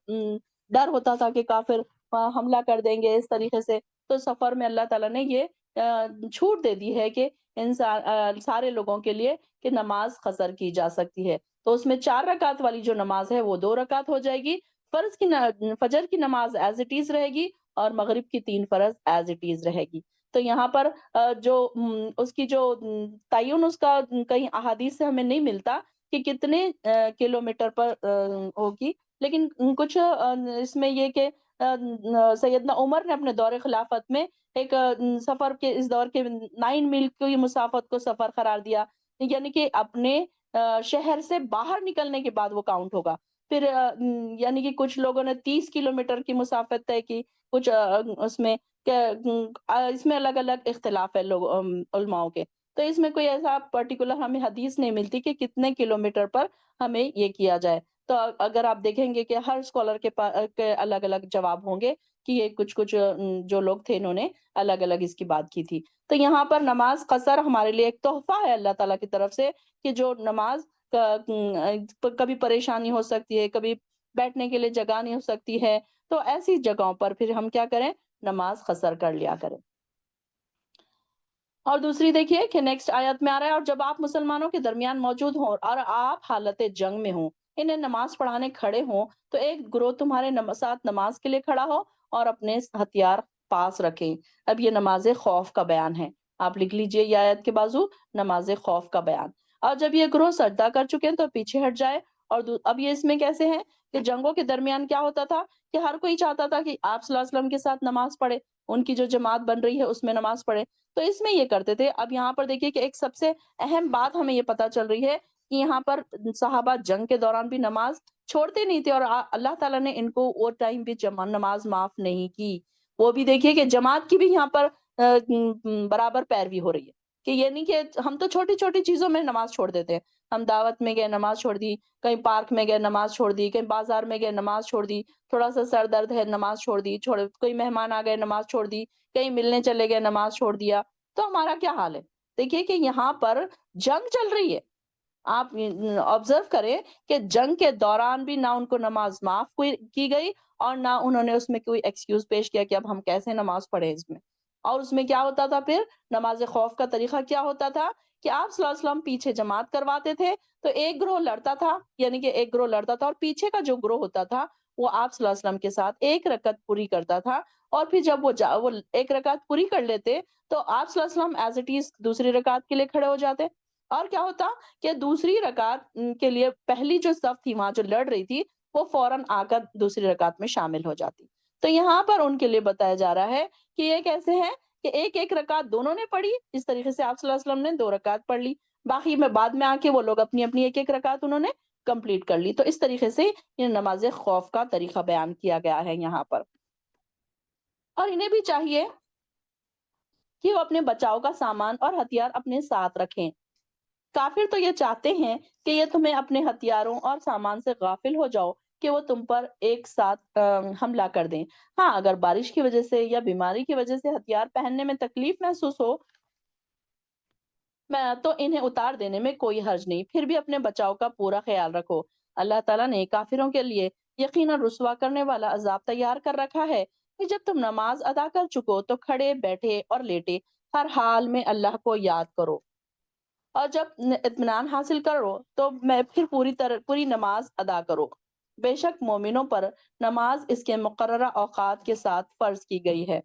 ڈر ہوتا تھا کہ کافر حملہ کر دیں گے اس طریقے سے، تو سفر میں اللہ تعالیٰ نے یہ چھوٹ دے دی ہے کہ انسان سارے لوگوں کے لیے کہ نماز قصر کی جا سکتی ہے۔ تو اس میں 4 رکعت والی جو نماز ہے وہ 2 رکعت ہو جائے گی، فجر کی نماز ایز اٹ از رہے گی، اور مغرب کی 3 فرض ایز اٹ از رہے گی۔ تو یہاں پر جو اس کی جو تعین اس کا کہیں احادیث سے ہمیں نہیں ملتا کہ کتنے کلومیٹر پر ہوگی، لیکن کچھ اس میں یہ کہ سیدنا عمر نے اپنے دور خلافت میں ایک سفر کے اس دور کے 9 میل کی مسافت کو سفر قرار دیا، یعنی کہ اپنے شہر سے باہر نکلنے کے بعد وہ کاؤنٹ ہوگا۔ پھر یعنی کہ کچھ لوگوں نے 30 کلومیٹر کی مسافت طے کی، کچھ اس میں الگ الگ اختلاف ہے لوگ علماؤں کے، تو اس میں کوئی ایسا پرٹیکولر ہمیں حدیث نہیں ملتی کہ کتنے کلومیٹر پر ہمیں یہ کیا جائے۔ تو اگر آپ دیکھیں گے کہ ہر اسکالر کے الگ الگ جواب ہوں گے کہ یہ کچھ جو لوگ تھے انہوں نے الگ الگ اس کی بات کی تھی۔ تو یہاں پر نماز قصر ہمارے لیے ایک تحفہ ہے اللہ تعالیٰ کی طرف سے، کہ جو نماز کبھی پریشانی ہو سکتی ہے، کبھی بیٹھنے کے لیے جگہ نہیں ہو سکتی ہے، تو ایسی جگہوں پر پھر ہم کیا کریں، نماز قصر کر لیا کریں۔ اور دوسری دیکھیے کہ نیکسٹ آیت میں آ رہا ہے، اور جب آپ مسلمانوں کے درمیان موجود ہوں اور آپ حالت جنگ میں ہوں، انہیں نماز پڑھانے کھڑے ہوں، تو ایک گروہ تمہارے ساتھ نماز کے لیے کھڑا ہو اور اپنے ہتھیار پاس رکھیں۔ اب یہ نماز خوف کا بیان ہے۔ آپ لکھ لیجئے یہ آیت کے بازو نماز خوف کا بیان۔ اور جب یہ گروہ سجدہ کر چکے ہیں تو پیچھے ہٹ جائے۔ اور اب یہ اس میں کیسے ہیں کہ جنگوں کے درمیان کیا ہوتا تھا کہ ہر کوئی چاہتا تھا کہ آپ صلی اللہ علیہ وسلم کے ساتھ نماز پڑھے، ان کی جو جماعت بن رہی ہے اس میں نماز پڑھے، تو اس میں یہ کرتے تھے۔ اب یہاں پر دیکھیے کہ ایک سب سے اہم بات ہمیں یہ پتا چل رہی ہے کہ یہاں پر صحابہ جنگ کے دوران بھی نماز چھوڑتے نہیں تھے، اور اللہ تعالیٰ نے ان کو وہ ٹائم بھی نماز معاف نہیں کی۔ وہ بھی دیکھیے کہ جماعت کی بھی یہاں پر برابر پیروی ہو رہی ہے، کہ یہ نہیں کہ ہم تو چھوٹی چھوٹی چیزوں میں نماز چھوڑ دیتے ہیں۔ ہم دعوت میں گئے نماز چھوڑ دی، کہیں پارک میں گئے نماز چھوڑ دی، کہیں بازار میں گئے نماز چھوڑ دی، تھوڑا سا سر درد ہے نماز چھوڑ دی، کوئی مہمان آ گئے نماز چھوڑ دی، کہیں ملنے چلے گئے نماز چھوڑ دیا، تو ہمارا کیا حال ہے؟ دیکھیے کہ یہاں پر جنگ چل رہی ہے، آپ آبزرو کریں کہ جنگ کے دوران بھی نہ ان کو نماز معاف کی گئی، اور نہ انہوں نے اس میں کوئی ایکسکیوز پیش کیا کہ اب ہم کیسے نماز پڑھیں اس میں۔ اور اس میں کیا ہوتا تھا پھر نماز خوف کا طریقہ کیا ہوتا تھا کہ آپ صلی اللہ علیہ وسلم پیچھے جماعت کرواتے تھے، تو ایک گروہ لڑتا تھا، یعنی کہ ایک گروہ لڑتا تھا اور پیچھے کا جو گروہ ہوتا تھا وہ آپ صلی اللہ علیہ وسلم کے ساتھ ایک رکعت پوری کرتا تھا، اور پھر جب وہ ایک رکعت پوری کر لیتے تو آپ صلی اللہ علیہ وسلم ایز اٹ از دوسری رکعت کے لیے کھڑے ہو جاتے، اور کیا ہوتا کہ دوسری رکعت کے لیے پہلی جو صف تھی وہاں جو لڑ رہی تھی وہ فوراً آ کر دوسری رکعت میں شامل ہو جاتی۔ تو یہاں پر ان کے لیے بتایا جا رہا ہے کہ یہ کیسے ہے کہ ایک ایک رکعت دونوں نے پڑھی، اس طریقے سے آپ صلی اللہ علیہ وسلم نے 2 رکعت پڑھ لی، باقی میں بعد میں آ کے وہ لوگ اپنی اپنی ایک ایک رکعت انہوں نے کمپلیٹ کر لی۔ تو اس طریقے سے یہ نماز خوف کا طریقہ بیان کیا گیا ہے یہاں پر۔ اور انہیں بھی چاہیے کہ وہ اپنے بچاؤ کا سامان اور ہتھیار اپنے ساتھ رکھیں۔ کافر تو یہ چاہتے ہیں کہ یہ تمہیں اپنے ہتھیاروں اور سامان سے غافل ہو جاؤ کہ وہ تم پر ایک ساتھ حملہ کر دیں۔ ہاں، اگر بارش کی وجہ سے یا بیماری کی وجہ سے ہتھیار پہننے میں تکلیف محسوس ہو تو انہیں اتار دینے میں کوئی حرج نہیں، پھر بھی اپنے بچاؤ کا پورا خیال رکھو۔ اللہ تعالیٰ نے کافروں کے لیے یقیناً رسوا کرنے والا عذاب تیار کر رکھا ہے کہ جب تم نماز ادا کر چکو تو کھڑے بیٹھے اور لیٹے ہر حال میں اللہ کو یاد کرو، اور جب اطمینان حاصل کرو تو میں پھر پوری نماز ادا کرو۔ بے شک مومنوں پر نماز اس کے مقررہ اوقات کے ساتھ فرض کی گئی ہے۔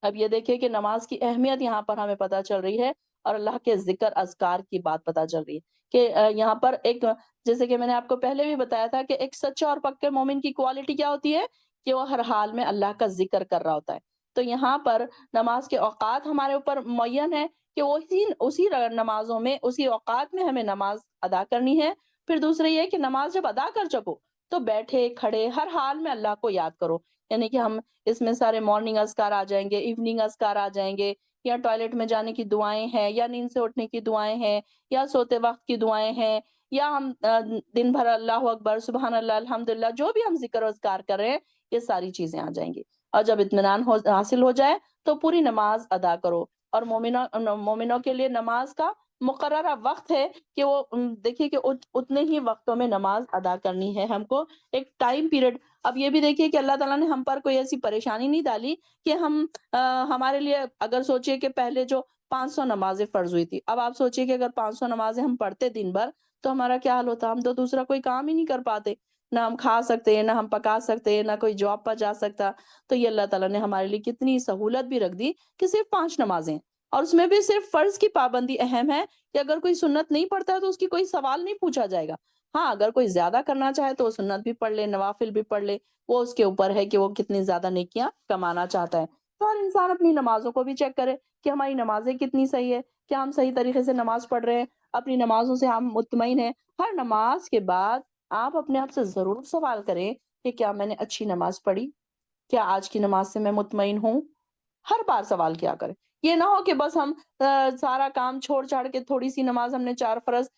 اب یہ دیکھیں کہ نماز کی اہمیت یہاں پر ہمیں پتہ چل رہی ہے، اور اللہ کے ذکر اذکار کی بات پتہ چل رہی ہے کہ یہاں پر ایک، جیسے کہ میں نے آپ کو پہلے بھی بتایا تھا کہ ایک سچا اور پکے مومن کی کوالٹی کیا ہوتی ہے کہ وہ ہر حال میں اللہ کا ذکر کر رہا ہوتا ہے۔ تو یہاں پر نماز کے اوقات ہمارے اوپر معین ہے کہ وہ اسی نمازوں میں اسی اوقات میں ہمیں نماز ادا کرنی ہے۔ پھر دوسرا یہ ہے کہ نماز جب ادا کر چکو تو بیٹھے کھڑے ہر حال میں اللہ کو یاد کرو، یعنی کہ ہم اس میں سارے مارننگ اذکار آ جائیں گے، ایوننگ اذکار آ جائیں گے، یا ٹوائلٹ میں جانے کی دعائیں ہیں، یا نیند سے اٹھنے کی دعائیں ہیں، یا سوتے وقت کی دعائیں ہیں، یا ہم دن بھر اللہ اکبر سبحان اللہ الحمدللہ جو بھی ہم ذکر و اذکار کر رہے ہیں یہ ساری چیزیں آ جائیں گی۔ اور جب اطمینان حاصل ہو جائے تو پوری نماز ادا کرو۔ اور مومنوں کے لیے نماز کا مقررہ وقت ہے کہ وہ دیکھیے کہ اتنے ہی وقتوں میں نماز ادا کرنی ہے ہم کو، ایک ٹائم پیریڈ۔ اب یہ بھی دیکھیے کہ اللہ تعالیٰ نے ہم پر کوئی ایسی پریشانی نہیں ڈالی کہ ہمارے لیے، اگر سوچئے کہ پہلے جو 500 نمازیں فرض ہوئی تھی، اب آپ سوچئے کہ اگر 500 نمازیں ہم پڑھتے دن بھر تو ہمارا کیا حال ہوتا، ہم تو دوسرا کوئی کام ہی نہیں کر پاتے، نہ ہم کھا سکتے، نہ ہم پکا سکتے، نہ کوئی جاب پر جا سکتا۔ تو یہ اللہ تعالیٰ نے ہمارے لیے کتنی سہولت بھی رکھ دی کہ صرف 5 نمازیں، اور اس میں بھی صرف فرض کی پابندی اہم ہے کہ اگر کوئی سنت نہیں پڑھتا ہے تو اس کی کوئی سوال نہیں پوچھا جائے گا۔ ہاں، اگر کوئی زیادہ کرنا چاہے تو وہ سنت بھی پڑھ لے، نوافل بھی پڑھ لے، وہ اس کے اوپر ہے کہ وہ کتنی زیادہ نیکیاں کمانا چاہتا ہے۔ تو ہر انسان اپنی نمازوں کو بھی چیک کرے کہ ہماری نمازیں کتنی صحیح ہے، کیا ہم صحیح طریقے سے نماز پڑھ رہے ہیں، اپنی نمازوں سے ہم مطمئن ہیں۔ ہر نماز کے بعد آپ اپنے آپ سے ضرور سوال کریں کہ کیا میں نے اچھی نماز پڑھی، کیا آج کی نماز سے میں مطمئن ہوں۔ ہر بار سوال کیا کریں، یہ نہ ہو کہ بس ہم سارا کام چھوڑ چھاڑ کے تھوڑی سی نماز ہم نے 4 فرض،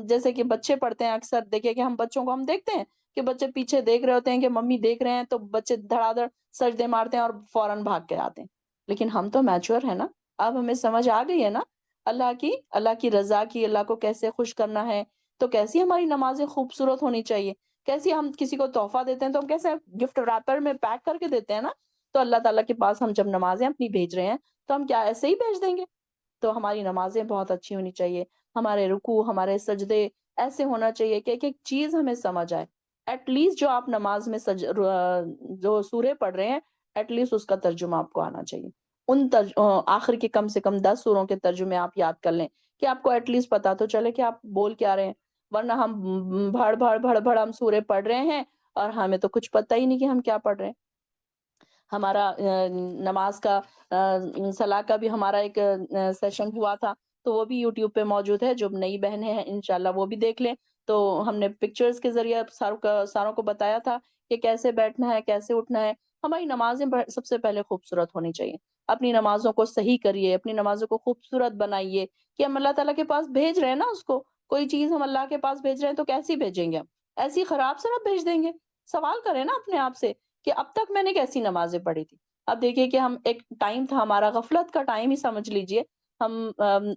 جیسے کہ بچے پڑھتے ہیں، اکثر دیکھیں کہ ہم بچوں کو ہم دیکھتے ہیں کہ بچے پیچھے دیکھ رہے ہوتے ہیں کہ ممی دیکھ رہے ہیں تو بچے دھڑا دھڑ سجدے مارتے ہیں اور فوراً بھاگ کے آتے ہیں۔ لیکن ہم تو میچور ہیں نا، اب ہمیں سمجھ آ گئی ہے نا اللہ کی رضا کی، اللہ کو کیسے خوش کرنا ہے، تو کیسی ہماری نمازیں خوبصورت ہونی چاہیے، کیسی ہم کسی کو تحفہ دیتے ہیں تو ہم کیسے گفٹ ریپر میں پیک کر کے دیتے ہیں نا، تو اللہ تعالیٰ کے پاس ہم جب نمازیں اپنی بھیج رہے ہیں تو ہم کیا ایسے ہی بھیج دیں گے؟ تو ہماری نمازیں بہت اچھی ہونی چاہیے، ہمارے رکوع، ہمارے سجدے ایسے ہونا چاہیے کہ ایک ایک چیز ہمیں سمجھ آئے۔ ایٹ لیسٹ جو آپ نماز میں جو سورے پڑھ رہے ہیں ایٹ لیسٹ اس کا ترجمہ آپ کو آنا چاہیے، آخر کے کم سے کم 10 سوروں کے ترجمے آپ یاد کر لیں کہ آپ کو ایٹ لیسٹ پتا تو چلے کہ آپ بول کیا رہے ہیں، ورنہ ہم بھڑ ہم سورے پڑھ رہے ہیں اور ہمیں تو کچھ پتہ ہی نہیں کہ ہم کیا پڑھ رہے ہیں۔ ہمارا نماز کا صلاح کا بھی ہمارا ایک سیشن ہوا تھا، تو وہ بھی یوٹیوب پہ موجود ہے، جو نئی بہنیں ہیں انشاءاللہ وہ بھی دیکھ لیں۔ تو ہم نے پکچرز کے ذریعے ساروں کو بتایا تھا کہ کیسے بیٹھنا ہے، کیسے اٹھنا ہے۔ ہماری نمازیں سب سے پہلے خوبصورت ہونی چاہیے۔ اپنی نمازوں کو صحیح کریے، اپنی نمازوں کو خوبصورت بنائیے کہ ہم اللہ تعالیٰ کے پاس بھیج رہے ہیں نا اس کو، کوئی چیز ہم اللہ کے پاس بھیج رہے ہیں تو کیسی بھیجیں گے ہم؟ ایسی خراب سے نہ بھیج دیں گے؟ سوال کریں نا اپنے آپ سے کہ اب تک میں نے کیسی نمازیں پڑھی تھی۔ اب دیکھیے کہ ہم ایک ٹائم تھا ہمارا، غفلت کا ٹائم ہی سمجھ لیجئے، ہم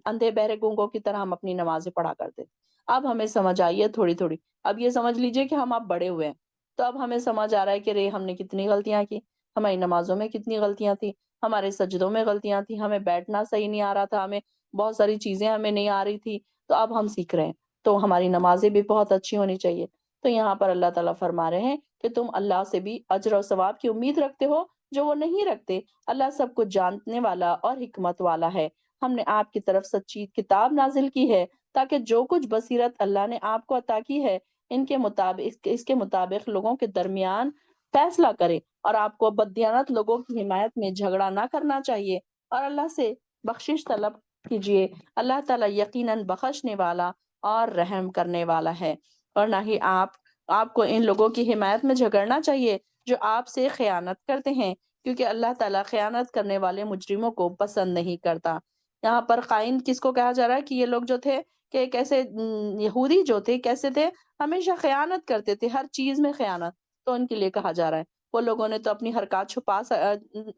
اندھے بہرے گونگوں کی طرح ہم اپنی نمازیں پڑھا کرتے تھے۔ اب ہمیں سمجھ آئی ہے تھوڑی تھوڑی، اب یہ سمجھ لیجئے کہ ہم اب بڑے ہوئے ہیں، تو اب ہمیں سمجھ آ رہا ہے کہ رے ہم نے کتنی غلطیاں کی، ہماری نمازوں میں کتنی غلطیاں تھی، ہمارے سجدوں میں غلطیاں تھیں، ہمیں بیٹھنا صحیح نہیں آ رہا تھا، ہمیں بہت ساری چیزیں ہمیں نہیں آ رہی تھی، تو اب ہم سیکھ رہے ہیں، تو ہماری نمازیں بھی بہت اچھی ہونی چاہیے۔ تو یہاں پر اللہ تعالیٰ فرما رہے ہیں کہ تم اللہ سے بھی اجر و ثواب کی امید رکھتے ہو جو وہ نہیں رکھتے۔ اللہ سب کچھ جاننے والا اور حکمت والا ہے۔ ہم نے آپ کی طرف سچی کتاب نازل کی ہے تاکہ جو کچھ بصیرت اللہ نے آپ کو عطا کی ہے اس کے مطابق لوگوں کے درمیان فیصلہ کرے، اور آپ کو بددیانت لوگوں کی حمایت میں جھگڑا نہ کرنا چاہیے، اور اللہ سے بخشش طلب کیجیے۔ اللہ تعالیٰ یقیناً بخشنے والا اور رحم کرنے والا ہے۔ اور نہ ہی آپ کو ان لوگوں کی حمایت میں جھگڑنا چاہیے جو آپ سے خیانت کرتے ہیں، کیونکہ اللہ تعالیٰ خیانت کرنے والے مجرموں کو پسند نہیں کرتا۔ یہاں پر خائن کس کو کہا جا رہا ہے کہ یہ لوگ جو تھے کہ کیسے یہودی جو تھے کیسے تھے، ہمیشہ خیانت کرتے تھے، ہر چیز میں خیانت، تو ان کے لیے کہا جا رہا ہے وہ لوگوں نے تو اپنی حرکات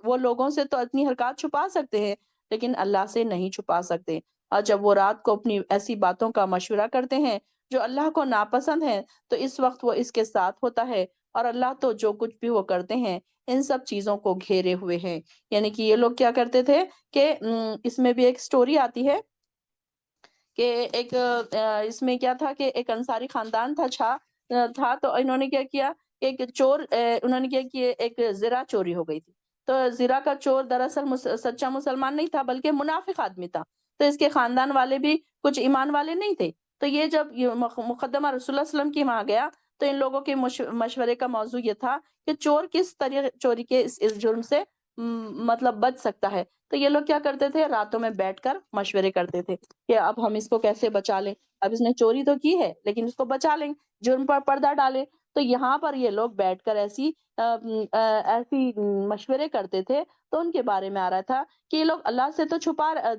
وہ لوگوں سے تو اپنی حرکات چھپا سکتے ہیں لیکن اللہ سے نہیں چھپا سکتے، اور جب وہ رات کو اپنی ایسی باتوں کا مشورہ کرتے ہیں جو اللہ کو ناپسند ہیں تو اس وقت وہ اس کے ساتھ ہوتا ہے، اور اللہ تو جو کچھ بھی وہ کرتے ہیں ان سب چیزوں کو گھیرے ہوئے ہیں۔ یعنی کہ یہ لوگ کیا کرتے تھے کہ اس میں بھی ایک سٹوری آتی ہے کہ ایک اس میں کیا تھا کہ ایک انصاری خاندان تھا تو انہوں نے کیا کیا کہ ایک چور انہوں نے کیا کہ ایک زرہ چوری ہو گئی تھی، تو زرہ کا چور دراصل سچا مسلمان نہیں تھا بلکہ منافق آدمی تھا، تو اس کے خاندان والے بھی کچھ ایمان والے نہیں تھے، تو یہ جب مقدمہ رسول اللہ صلی اللہ علیہ وسلم کی وہاں گیا تو ان لوگوں کے مشورے کا موضوع یہ تھا کہ چور کس طریقے چوری کے اس جرم سے مطلب بچ سکتا ہے، تو یہ لوگ کیا کرتے تھے راتوں میں بیٹھ کر مشورے کرتے تھے کہ اب ہم اس کو کیسے بچا لیں، اب اس نے چوری تو کی ہے لیکن اس کو بچا لیں، جرم پر پردہ ڈالیں، تو یہاں پر یہ لوگ بیٹھ کر ایسی مشورے کرتے تھے، تو ان کے بارے میں آ رہا تھا کہ یہ لوگ اللہ سے تو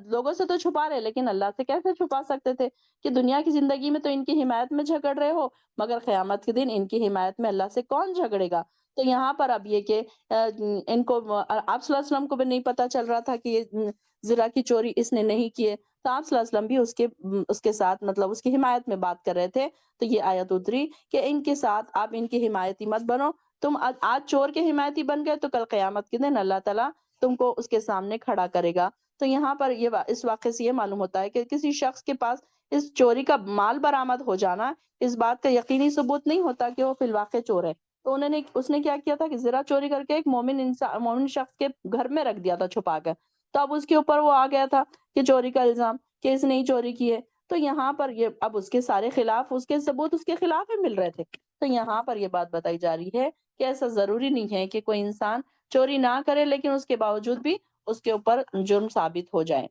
لوگوں سے تو چھپا رہے لیکن اللہ سے کیسے چھپا سکتے تھے کہ دنیا کی زندگی میں تو ان کی حمایت میں جھگڑ رہے ہو، مگر قیامت کے دن ان کی حمایت میں اللہ سے کون جھگڑے گا؟ تو یہاں پر اب یہ کہ ان کو آپ صلی اللہ علیہ وسلم کو بھی نہیں پتا چل رہا تھا کہ یہ زرہ کی چوری اس نے نہیں کی ہے، تو آپ صلی اللہ علیہ وسلم بھی اس کے ساتھ مطلب اس کی حمایت میں بات کر رہے تھے، تو یہ آیت اتری کہ ان کے ساتھ آپ ان کی حمایتی مت بنو، تم آج چور کے حمایتی بن گئے تو کل قیامت کے دن اللہ تعالیٰ تم کو اس کے سامنے کھڑا کرے گا۔ تو یہاں پر اس واقعے سے یہ معلوم ہوتا ہے کہ کسی شخص کے پاس اس چوری کا مال برآمد ہو جانا اس بات کا یقینی ثبوت نہیں ہوتا کہ وہ فی الواقع چور ہے، تو اس نے کیا کیا تھا کہ زرہ چوری کر کے ایک مومن شخص کے گھر میں رکھ دیا تھا چھپا کر، تو اب اس کے اوپر وہ آ گیا تھا کہ چوری کا الزام کہ اس نے ہی چوری کی ہے، تو یہاں پر یہ اب اس کے سارے خلاف اس کے ثبوت اس کے خلاف ہی مل رہے تھے، تو یہاں پر یہ بات بتائی جا رہی ہے کہ ایسا ضروری نہیں ہے کہ کوئی انسان چوری نہ کرے لیکن اس کے باوجود بھی اس کے اوپر جرم ثابت ہو جائے،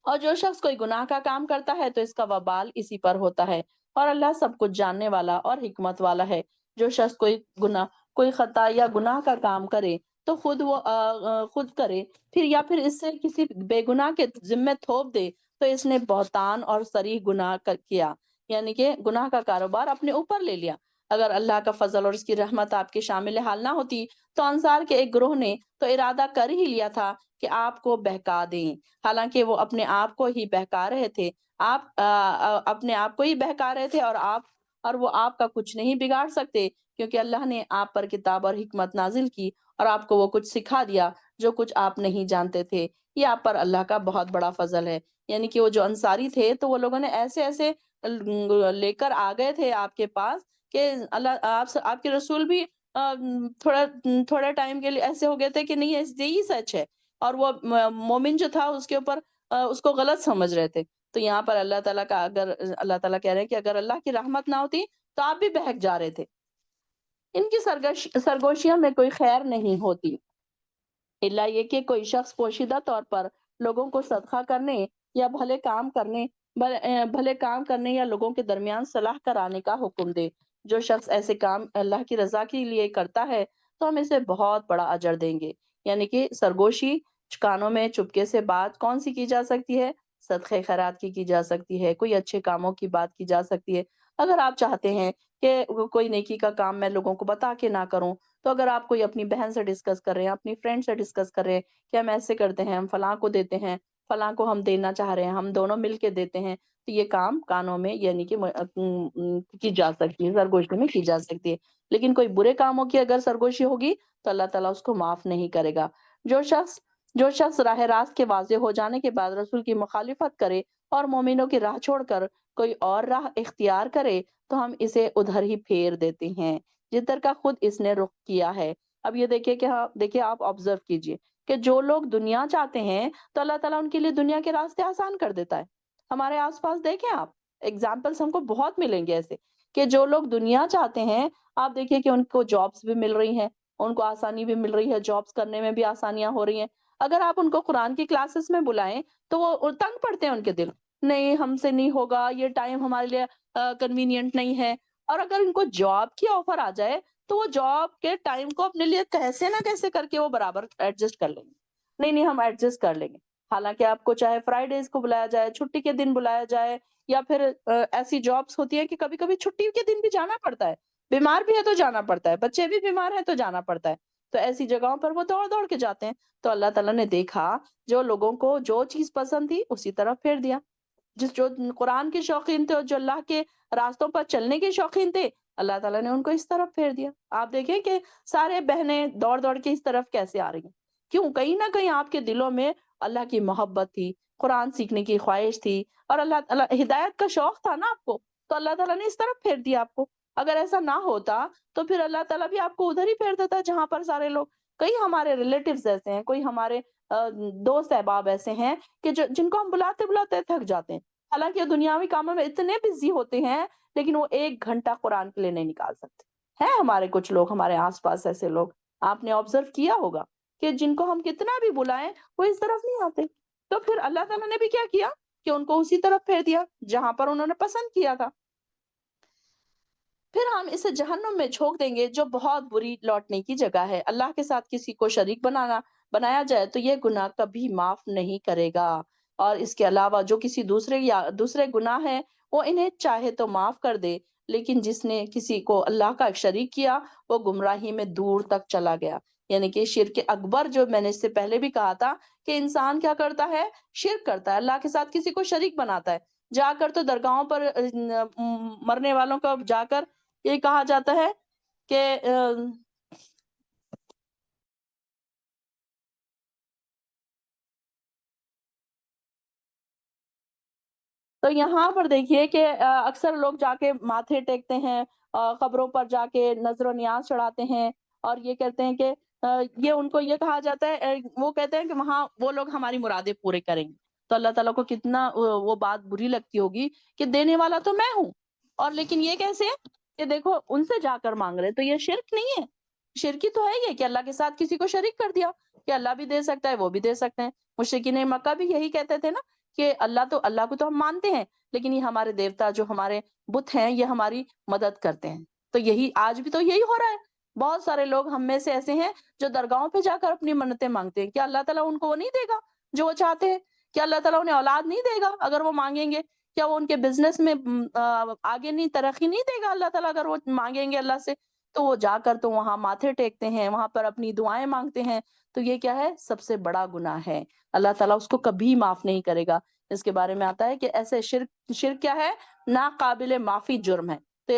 اور جو شخص کوئی گناہ کا کام کرتا ہے تو اس کا وبال اسی پر ہوتا ہے، اور اللہ سب کچھ جاننے والا اور حکمت والا ہے۔ جو شخص کوئی خطا یا گناہ کا کام کرے تو خود کرے، پھر اس سے کسی بے گناہ کے ذمے تھوپ دے تو اس نے بہتان اور صریح گناہ کیا، یعنی کہ گناہ کا کاروبار اپنے اوپر لے لیا۔ اگر اللہ کا فضل اور اس کی رحمت آپ کے شامل حال نہ ہوتی تو انصار کے ایک گروہ نے تو ارادہ کر ہی لیا تھا کہ آپ کو بہکا دیں، حالانکہ وہ اپنے آپ کو ہی بہکا رہے تھے، اپنے آپ کو ہی بہکا رہے تھے، اور وہ آپ کا کچھ نہیں بگاڑ سکتے کیونکہ اللہ نے آپ پر کتاب اور حکمت نازل کی اور آپ کو وہ کچھ سکھا دیا جو کچھ آپ نہیں جانتے تھے، یہ آپ پر اللہ کا بہت بڑا فضل ہے۔ یعنی کہ وہ جو انصاری تھے تو وہ لوگوں نے ایسے ایسے لے کر آ گئے تھے آپ کے پاس کہ اللہ آپ کے رسول بھی تھوڑا ٹائم کے لیے ایسے ہو گئے تھے کہ نہیں یہی سچ ہے، اور وہ مومن جو تھا اس کے اوپر اس کو غلط سمجھ رہے تھے. تو یہاں پر اللہ تعالیٰ کا اللہ تعالیٰ کہہ رہے ہیں کہ اگر اللہ کی رحمت نہ ہوتی تو آپ بھی بہک جا رہے تھے. ان کی سرگوشیوں میں کوئی خیر نہیں ہوتی الا یہ کہ کوئی شخص پوشیدہ طور پر لوگوں کو صدقہ کرنے یا بھلے کام کرنے یا لوگوں کے درمیان صلاح کرانے کا حکم دے. جو شخص ایسے کام اللہ کی رضا کے لیے کرتا ہے تو ہم اسے بہت بڑا اجر دیں گے. یعنی کہ سرگوشی کانوں میں چپکے سے بات کون سی کی جا سکتی ہے؟ صدقہ خیرات کی جا سکتی ہے، کوئی اچھے کاموں کی بات کی جا سکتی ہے. اگر آپ چاہتے ہیں کہ کوئی نیکی کا کام میں لوگوں کو بتا کے نہ کروں، تو اگر آپ کوئی اپنی بہن سے ڈسکس کر رہے ہیں، اپنی فرینڈ سے ڈسکس کر رہے ہیں کہ ہم ایسے کرتے ہیں، ہم فلاں کو دیتے ہیں، فلاں کو ہم دینا چاہ رہے ہیں، ہم دونوں مل کے دیتے ہیں، تو یہ کام کانوں میں یعنی کہ کی جا سکتی ہے، سرگوشی میں کی جا سکتی ہے. لیکن کوئی برے کاموں کی اگر سرگوشی ہوگی تو اللہ تعالیٰ اس کو معاف نہیں کرے گا. جو شخص راہ راست کے واضح ہو جانے کے بعد رسول کی مخالفت کرے اور مومنوں کی راہ چھوڑ کر کوئی اور راہ اختیار کرے تو ہم اسے ادھر ہی پھیر دیتے ہیں جدھر کا خود اس نے رخ کیا ہے. اب یہ دیکھیے آپ آبزرو کیجئے کہ جو لوگ دنیا چاہتے ہیں تو اللہ تعالیٰ ان کے لیے دنیا کے راستے آسان کر دیتا ہے. ہمارے آس پاس دیکھیں آپ ایگزامپلس ہم کو بہت ملیں گے ایسے کہ جو لوگ دنیا چاہتے ہیں آپ دیکھیے کہ ان کو جابس بھی مل رہی ہیں، ان کو آسانی بھی مل رہی ہے، جابس کرنے میں بھی آسانیاں ہو رہی ہیں. اگر آپ ان کو قرآن کی کلاسز میں بلائیں تو وہ تنگ پڑتے ہیں، ان کے دل نہیں ہم سے نہیں ہوگا، یہ ٹائم ہمارے لیے کنوینئنٹ نہیں ہے. اور اگر ان کو جاب کی آفر آ جائے تو وہ جاب کے ٹائم کو اپنے لیے کیسے نہ کیسے کر کے وہ برابر ایڈجسٹ کر لیں گے. نہیں ہم ایڈجسٹ کر لیں گے. حالانکہ آپ کو چاہے فرائیڈیز کو بلایا جائے، چھٹی کے دن بلایا جائے، یا پھر ایسی جابس ہوتی ہیں کہ کبھی کبھی چھٹی کے دن بھی جانا پڑتا ہے، بیمار بھی ہے تو جانا پڑتا ہے، بچے بھی بیمار ہیں تو جانا پڑتا ہے. تو ایسی جگہوں پر وہ دوڑ دوڑ کے جاتے ہیں. تو اللہ تعالیٰ نے دیکھا جو لوگوں کو جو چیز پسند تھی اسی طرف پھیر دیا. جو قرآن کے شوقین تھے اور جو اللہ کے راستوں پر چلنے کے شوقین تھے اللہ تعالیٰ نے ان کو اس طرف پھیر دیا. آپ دیکھیں کہ سارے بہنیں دوڑ دوڑ کے اس طرف کیسے آ رہی ہیں. کیوں؟ کہیں نہ کہیں آپ کے دلوں میں اللہ کی محبت تھی، قرآن سیکھنے کی خواہش تھی، اور اللہ ہدایت کا شوق تھا نا آپ کو، تو اللہ تعالیٰ نے اس طرف پھیر دیا آپ کو. اگر ایسا نہ ہوتا تو پھر اللہ تعالیٰ بھی آپ کو ادھر ہی پھیر دیتا جہاں پر سارے لوگ. کئی ہمارے ریلیٹیوز ایسے ہیں، کوئی ہمارے دوست احباب ایسے ہیں کہ جن کو ہم بلاتے بلاتے تھک جاتے ہیں، حالانکہ دنیاوی کاموں میں اتنے بزی ہوتے ہیں لیکن وہ 1 گھنٹہ قرآن کے لیے نہیں نکال سکتے. ہیں ہمارے کچھ لوگ ہمارے آس پاس ایسے لوگ، آپ نے آبزرو کیا ہوگا کہ جن کو ہم کتنا بھی بلائیں وہ اس طرف نہیں آتے. تو پھر اللہ تعالیٰ نے بھی کیا کیا کہ ان کو اسی طرف پھیر دیا جہاں پر انہوں نے پسند کیا تھا. پھر ہم اسے جہنم میں جھونک دیں گے جو بہت بری لوٹنے کی جگہ ہے. اللہ کے ساتھ کسی کو شریک بنایا جائے تو یہ گناہ کبھی معاف نہیں کرے گا. اور اس کے علاوہ جو کسی دوسرے گناہ ہیں وہ انہیں چاہے تو معاف کر دے، لیکن جس نے کسی کو اللہ کا شریک کیا وہ گمراہی میں دور تک چلا گیا. یعنی کہ شرک اکبر جو میں نے اس سے پہلے بھی کہا تھا کہ انسان کیا کرتا ہے، شرک کرتا ہے، اللہ کے ساتھ کسی کو شریک بناتا ہے. جا کر تو درگاہوں پر مرنے والوں کا جا کر یہ کہا جاتا ہے کہ تو یہاں پر دیکھیے کہ اکثر لوگ جا کے ماتھے ٹیکتے ہیں، قبروں پر جا کے نظر و نیاز چڑھاتے ہیں، اور یہ کہتے ہیں کہ یہ ان کو یہ کہا جاتا ہے، وہ کہتے ہیں کہ وہاں وہ لوگ ہماری مرادیں پورے کریں گے. تو اللہ تعالیٰ کو کتنا وہ بات بری لگتی ہوگی کہ دینے والا تو میں ہوں، اور لیکن یہ کیسے کہ دیکھو ان سے جا کر مانگ رہے. تو یہ شرک نہیں ہے، شرکی تو ہے یہ کہ اللہ کے ساتھ کسی کو شریک کر دیا کہ اللہ بھی دے سکتا ہے وہ بھی دے سکتے ہیں. مشرکین مکہ بھی یہی کہتے تھے نا کہ اللہ کو تو ہم مانتے ہیں لیکن یہ ہمارے دیوتا جو ہمارے بت ہیں یہ ہماری مدد کرتے ہیں. تو یہی آج بھی تو یہی ہو رہا ہے. بہت سارے لوگ ہم میں سے ایسے ہیں جو درگاہوں پہ جا کر اپنی منتیں مانگتے ہیں. کیا اللہ تعالیٰ ان کو وہ نہیں دے گا جو وہ چاہتے ہیں؟ کیا اللہ تعالیٰ انہیں اولاد نہیں دے گا اگر وہ مانگیں گے؟ کیا وہ ان کے بزنس میں آگے نہیں ترقی نہیں دے گا اللہ تعالیٰ اگر وہ مانگیں گے اللہ سے؟ تو وہ جا کر تو وہاں ماتھے ٹیکتے ہیں، وہاں پر اپنی دعائیں مانگتے ہیں. تو یہ کیا ہے؟ سب سے بڑا گناہ ہے. اللہ تعالیٰ اس کو کبھی معاف نہیں کرے گا. اس کے بارے میں آتا ہے کہ ایسے شرک کیا ہے؟ ناقابل معافی جرم ہے. تو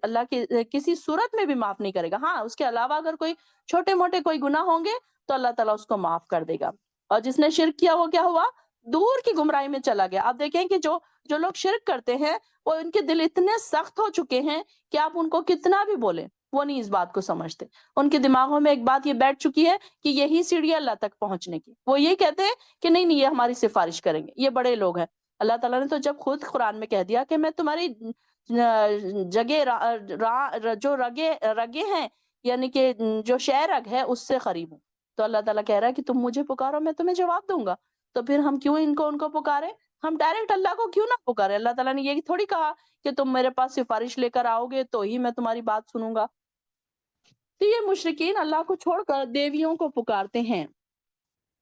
اللہ کی کسی صورت میں بھی معاف نہیں کرے گا. ہاں اس کے علاوہ اگر کوئی چھوٹے موٹے کوئی گناہ ہوں گے تو اللہ تعالیٰ اس کو معاف کر دے گا. اور جس نے شرک کیا وہ کیا ہوا؟ دور کی گمراہی میں چلا گیا. آپ دیکھیں کہ جو لوگ شرک کرتے ہیں وہ ان کے دل اتنے سخت ہو چکے ہیں کہ آپ ان کو کتنا بھی بولیں وہ نہیں اس بات کو سمجھتے. ان کے دماغوں میں ایک بات یہ بیٹھ چکی ہے کہ یہی سیڑھی ہے اللہ تک پہنچنے کی. وہ یہ کہتے ہیں کہ نہیں نہیں، یہ ہماری سفارش کریں گے، یہ بڑے لوگ ہیں. اللہ تعالیٰ نے تو جب خود قرآن میں کہہ دیا کہ میں تمہاری جگہ جو رگے رگے ہیں، یعنی کہ جو شہ رگ ہے اس سے قریب ہوں. تو اللہ تعالیٰ کہہ رہا ہے کہ تم مجھے پکارو، میں تمہیں جواب دوں گا. تو پھر ہم کیوں ان کو پکارے؟ ہم ڈائریکٹ اللہ کو کیوں نہ پکارے؟ اللہ تعالیٰ نے یہ تھوڑی کہا کہ تم میرے پاس سفارش لے کر آؤ گے تو ہی میں تمہاری بات سنوں گا. تو یہ مشرکین اللہ کو چھوڑ کر دیویوں کو پکارتے ہیں.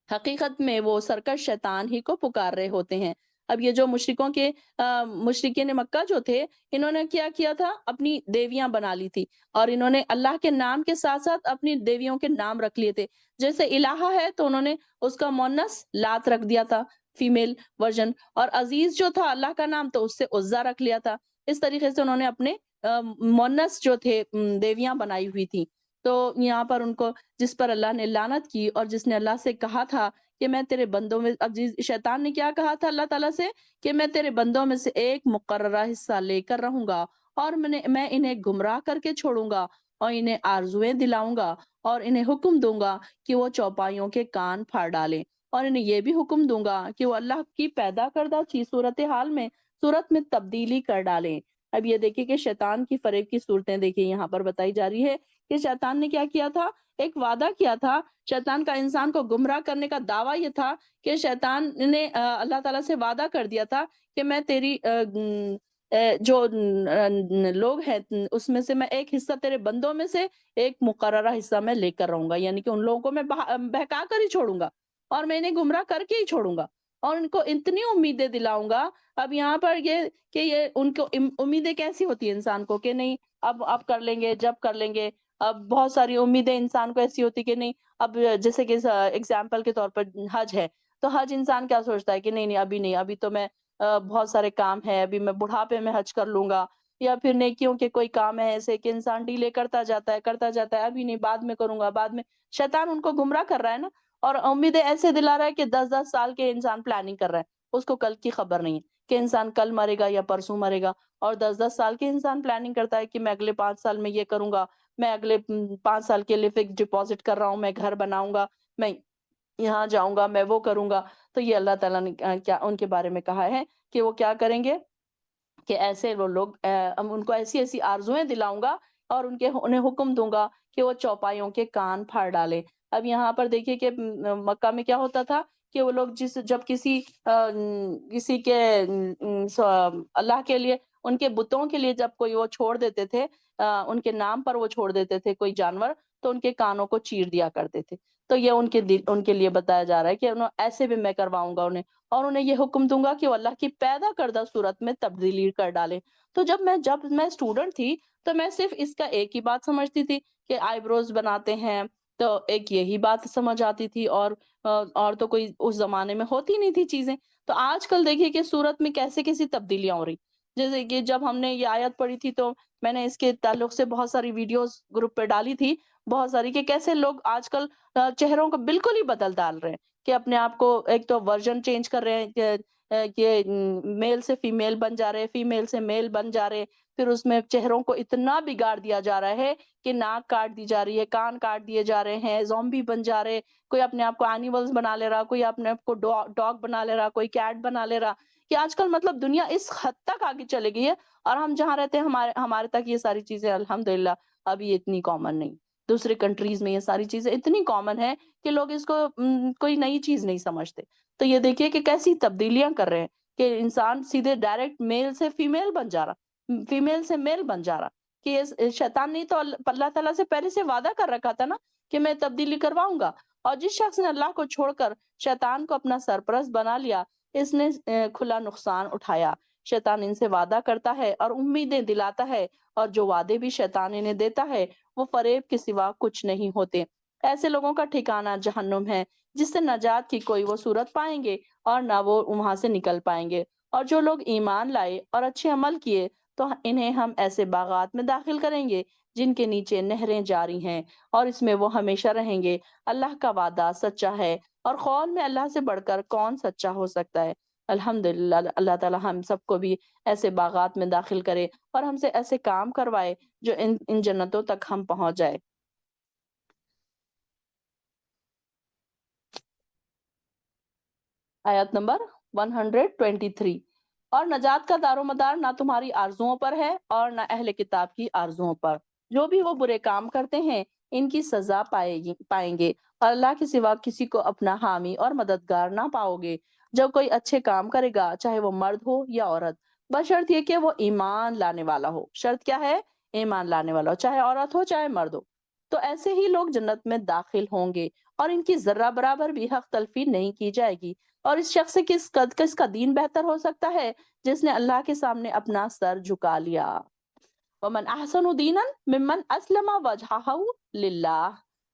حقیقت میں وہ سرکش شیطان ہی کو پکار رہے ہوتے ہیں. اب یہ جو مشرکین مکہ جو تھے، انہوں نے کیا کیا تھا؟ اپنی دیویاں بنا لی تھی، اور انہوں نے اللہ کے نام کے ساتھ ساتھ اپنی دیویوں کے نام رکھ لیے تھے. جیسے الہا ہے تو انہوں نے اس کا مونس لات رکھ دیا تھا، فیمیل ورژن، اور عزیز جو تھا اللہ کا نام تو اس سے عزا رکھ لیا تھا. اس طریقے سے انہوں نے اپنے مونس جو تھے دیویاں بنائی ہوئی تھی. تو یہاں پر ان کو، جس پر اللہ نے لعنت کی اور جس نے اللہ سے کہا تھا کہ میں تیرے بندوں میں، اب شیطان نے کیا کہا تھا اللہ تعالیٰ سے کہ میں تیرے بندوں میں سے ایک مقررہ حصہ لے کر رہوں گا، اور میں انہیں گمراہ کر کے چھوڑوں گا، اور انہیں آرزویں دلاؤں گا، اور انہیں حکم دوں گا کہ وہ چوپایوں کے کان پھاڑ ڈالیں، اور انہیں یہ بھی حکم دوں گا کہ وہ اللہ کی پیدا کردہ چیز صورتحال میں صورت میں تبدیلی کر ڈالیں. اب یہ دیکھیں کہ شیطان کی فریب کی صورتیں دیکھیں یہاں پر بتائی جا رہی ہے کہ شیطان نے کیا کیا تھا؟ ایک وعدہ کیا تھا. شیطان کا انسان کو گمراہ کرنے کا دعویٰ یہ تھا کہ شیطان نے اللہ تعالیٰ سے وعدہ کر دیا تھا کہ میں تیری جو لوگ ہیں اس میں سے میں ایک حصہ تیرے بندوں میں سے ایک مقررہ حصہ میں لے کر رہوں گا، یعنی کہ ان لوگوں کو میں بہکا کر ہی چھوڑوں گا، اور میں انہیں گمراہ کر کے ہی چھوڑوں گا، اور ان کو اتنی امیدیں دلاؤں گا. اب یہاں پر یہ کہ یہ ان کو امیدیں کیسی ہوتی ہیں انسان کو کہ نہیں اب کر لیں گے، جب کر لیں گے. اب بہت ساری امیدیں انسان کو ایسی ہوتی کہ نہیں، اب جیسے کہ اگزامپل کے طور پر حج ہے، تو حج انسان کیا سوچتا ہے کہ نہیں نہیں ابھی نہیں، ابھی تو میں بہت سارے کام ہے، ابھی میں بڑھاپے میں حج کر لوں گا. یا پھر نیکیوں کے کوئی کام ہے ایسے کہ انسان ڈیلے کرتا جاتا ہے ابھی نہیں، بعد میں کروں گا، بعد میں. شیطان ان کو گمراہ کر رہا ہے نا، اور امیدیں ایسے دلا رہا ہے کہ 10 10 سال کے انسان پلاننگ کر رہا ہے، اس کو کل کی خبر نہیں ہے کہ انسان کل مرے گا یا پرسوں مرے گا. اور 10 10 سال کے انسان پلاننگ کرتا ہے کہ میں اگلے 5 سال میں یہ کروں گا، میں اگلے 5 سال کے لیے فکس ڈپازٹ کر رہا ہوں، میں گھر بناؤں گا، میں یہاں جاؤں گا، میں وہ کروں گا. تو یہ اللہ تعالیٰ نے کیا ان کے بارے میں کہا ہے کہ وہ کیا کریں گے کہ ایسے وہ لوگ ان کو ایسی ایسی آرزویں دلاؤں گا، اور انہیں حکم دوں گا کہ وہ چوپایوں کے کان پھاڑ ڈالے. اب یہاں پر دیکھیے کہ مکہ میں کیا ہوتا تھا کہ وہ لوگ جب کسی کے اللہ کے لیے، ان کے بتوں کے لیے جب کوئی وہ چھوڑ دیتے تھے، ان کے نام پر وہ چھوڑ دیتے تھے کوئی جانور، تو ان کے کانوں کو چیر دیا کرتے تھے. تو یہ ان کے لیے بتایا جا رہا ہے کہ ایسے بھی میں کرواؤں گا انہیں، اور انہیں یہ حکم دوں گا کہ وہ اللہ کی پیدا کردہ صورت میں تبدیلی کر ڈالیں. تو جب میں اسٹوڈنٹ تھی تو میں صرف اس کا ایک ہی بات سمجھتی تھی کہ آئی بروز بناتے ہیں، تو ایک یہی بات سمجھ آتی تھی، اور تو کوئی اس زمانے میں ہوتی نہیں تھی چیزیں. تو آج کل دیکھیے کہ صورت میں کیسی تبدیلیاں ہو رہی. جیسے کہ جب ہم نے یہ آیت پڑھی تھی تو میں نے اس کے تعلق سے بہت ساری ویڈیوز گروپ پہ ڈالی تھی، بہت ساری، کہ کیسے لوگ آج کل چہروں کو بالکل ہی بدل ڈال رہے ہیں، کہ اپنے آپ کو ایک تو ورژن چینج کر رہے ہیں کہ میل سے فیمیل بن جا رہے، فیمیل سے میل بن جا رہے. پھر اس میں چہروں کو اتنا بگاڑ دیا جا رہا ہے کہ ناک کاٹ دی جا رہی ہے، کان کاٹ دیے جا رہے ہیں، زومبی بن جا رہے. کوئی اپنے آپ کو اینیملز بنا لے رہا، کوئی اپنے آپ کو ڈاگ بنا لے رہا، کوئی کیٹ بنا لے رہا. کہ آج کل مطلب دنیا اس حد تک آگے چلے گئی ہے، اور ہم جہاں رہتے ہیں ہمارے تک یہ ساری چیزیں الحمدللہ ابھی اتنی کامن نہیں. دوسرے کنٹریز میں یہ ساری چیزیں اتنی کامن ہے کہ لوگ اس کو کوئی نئی چیز نہیں سمجھتے. تو یہ دیکھیے کہ کیسی تبدیلیاں کر رہے ہیں کہ انسان سیدھے ڈائریکٹ میل سے فیمیل بن جا رہا، فیمیل سے میل بن جا رہا. کہ یہ شیطان نے تو اللہ تعالیٰ سے پہلے سے وعدہ کر رکھا تھا نا کہ میں تبدیلی کرواؤں گا. اور جس شخص نے اللہ کو چھوڑ کر شیطان کو اپنا سرپرست بنا لیا، اس نے کھلا نقصان اٹھایا. شیطان ان سے وعدہ کرتا ہے اور امیدیں دلاتا ہے، اور جو وعدے بھی شیطان انہیں دیتا ہے وہ فریب کے سوا کچھ نہیں ہوتے. ایسے لوگوں کا ٹھکانہ جہنم ہے، جس سے نجات کی کوئی وہ صورت پائیں گے اور نہ وہ وہاں سے نکل پائیں گے. اور جو لوگ ایمان لائے اور اچھے عمل کیے تو انہیں ہم ایسے باغات میں داخل کریں گے جن کے نیچے نہریں جاری ہیں، اور اس میں وہ ہمیشہ رہیں گے. اللہ کا وعدہ سچا ہے، اور قول میں اللہ سے بڑھ کر کون سچا ہو سکتا ہے. الحمدللہ اللہ تعالی ہم سب کو بھی ایسے باغات میں داخل کرے اور ہم سے ایسے کام کروائے جو ان جنتوں تک ہم پہنچ جائے۔ آیت نمبر 123۔ اور نجات کا دار و مدار نہ تمہاری آرزوؤں پر ہے اور نہ اہل کتاب کی آرزوؤں پر، جو بھی وہ برے کام کرتے ہیں ان کی سزا پائیں گے، اور اللہ کے سوا کسی کو اپنا حامی اور مددگار نہ پاؤ گے۔ جب کوئی اچھے کام کرے گا چاہے وہ مرد ہو یا عورت، بشرط یہ کہ وہ ایمان لانے والا ہو۔ شرط کیا ہے؟ ایمان لانے والا ہو، چاہے عورت ہو چاہے مرد ہو، تو ایسے ہی لوگ جنت میں داخل ہوں گے اور ان کی ذرہ برابر بھی حق تلفی نہیں کی جائے گی۔ اور اس شخص سے کس کا دین بہتر ہو سکتا ہے؟ جس نے اللہ کے سامنے اپنا سر جھکا لیا۔ وَمَنْ أَحْسَنُ دِينًا مِمَّنْ أَسْلَمَ وَجْهَهُ لِلَّهِ۔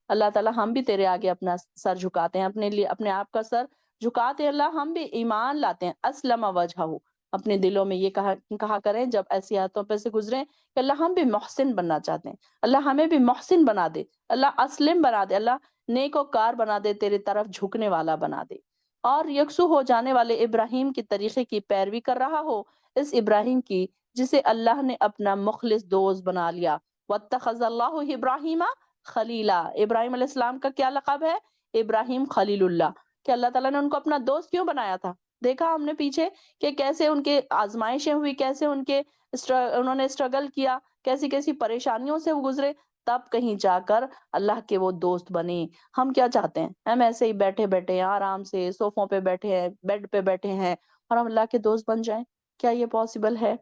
اللہ تعالیٰ ہم بھی تیرے آگے اپنا سر جھکاتے ہیں، اپنے لیے اپنے آپ کا سر جھکاتے ہیں اللہ، ہم بھی ایمان لاتے ہیں۔ اسلم وجہہ، اپنے دلوں میں یہ کہا کریں جب ایسی آیتوں پہ سے گزریں کہ اللہ ہم بھی محسن بننا چاہتے ہیں، اللہ ہمیں بھی محسن بنا دے، اللہ اسلم بنا دے، اللہ نیک و کار بنا دے، تیرے طرف جھکنے والا بنا دے، اور یکسو ہو جانے والے ابراہیم کی طریقے کی پیروی کر رہا ہو، اس ابراہیم کی جسے اللہ نے اپنا مخلص دوست بنا لیا۔ وَاتَّخَذَ اللَّهُ إِبْرَاهِيمَ خَلِيلًا، ابراہیم علیہ السلام کا کیا لقب ہے؟ ابراہیم خلیل اللہ، کہ اللہ تعالیٰ نے ان کو اپنا دوست کیوں بنایا تھا؟ دیکھا ہم نے پیچھے کہ کیسے ان کے آزمائشیں ہوئی، کیسے انہوں نے اسٹرگل کیا، کیسی کیسی پریشانیوں سے وہ گزرے، تب کہیں جا کر اللہ کے وہ دوست بنے۔ ہم کیا چاہتے ہیں؟ ہم ایسے ہی بیٹھے بیٹھے ہیں، آرام سے صوفوں پہ بیٹھے ہیں، بیڈ پہ بیٹھے ہیں، اور ہم اللہ کے دوست بن جائیں؟ کیا یہ پاسبل ہے؟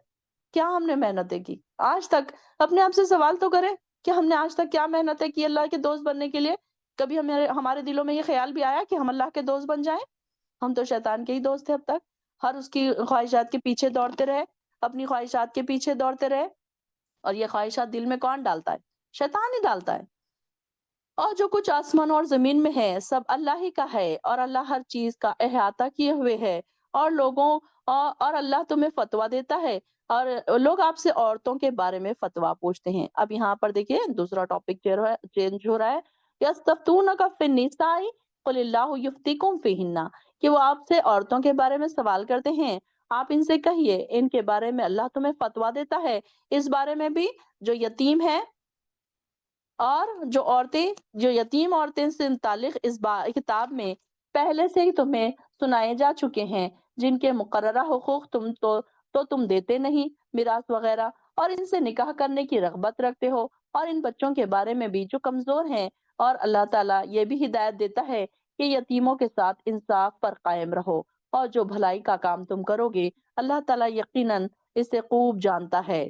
کیا ہم نے محنتیں کی آج تک؟ اپنے آپ سے سوال تو کریں کہ ہم نے آج تک کیا محنتیں کی اللہ کے دوست بننے کے لیے؟ کبھی ہمارے دلوں میں یہ خیال بھی آیا کہ ہم اللہ کے دوست بن جائیں؟ ہم تو شیطان کے ہی دوست تھے اب تک، ہر اس کی خواہشات کے پیچھے دوڑتے رہے، اپنی خواہشات کے پیچھے دوڑتے رہے، اور یہ خواہشات دل میں کون ڈالتا ہے؟ شیطان ہی ڈالتا ہے۔ اور جو کچھ آسمان اور زمین میں ہے سب اللہ ہی کا ہے، اور اللہ ہر چیز کا احاطہ کیے ہوئے ہے، اور اور اللہ تمہیں فتویٰ دیتا ہے، اور لوگ آپ سے عورتوں کے بارے میں فتویٰ پوچھتے ہیں۔ اب یہاں پر دیکھیے دوسرا ٹاپک چینج ہو رہا ہے۔ یستفتونک فی النساء قل اللہ یفتیکم فیہن، کہ وہ آپ سے عورتوں کے بارے میں سوال کرتے ہیں، آپ ان سے کہیے ان کے بارے میں اللہ تمہیں فتویٰ دیتا ہے، اس بارے میں بھی جو یتیم ہے، اور جو یتیم عورتیں سے متعلق اس کتاب میں پہلے سے ہی تمہیں سنائے جا چکے ہیں، جن کے مقررہ حقوق تم دیتے نہیں، میراث وغیرہ، اور ان سے نکاح کرنے کی رغبت رکھتے ہو، اور ان بچوں کے بارے میں بھی جو کمزور ہیں، اور اللہ تعالیٰ یہ بھی ہدایت دیتا ہے کہ یتیموں کے ساتھ انصاف پر قائم رہو، اور جو بھلائی کا کام تم کرو گے اللہ تعالیٰ یقیناً اسے خوب جانتا ہے۔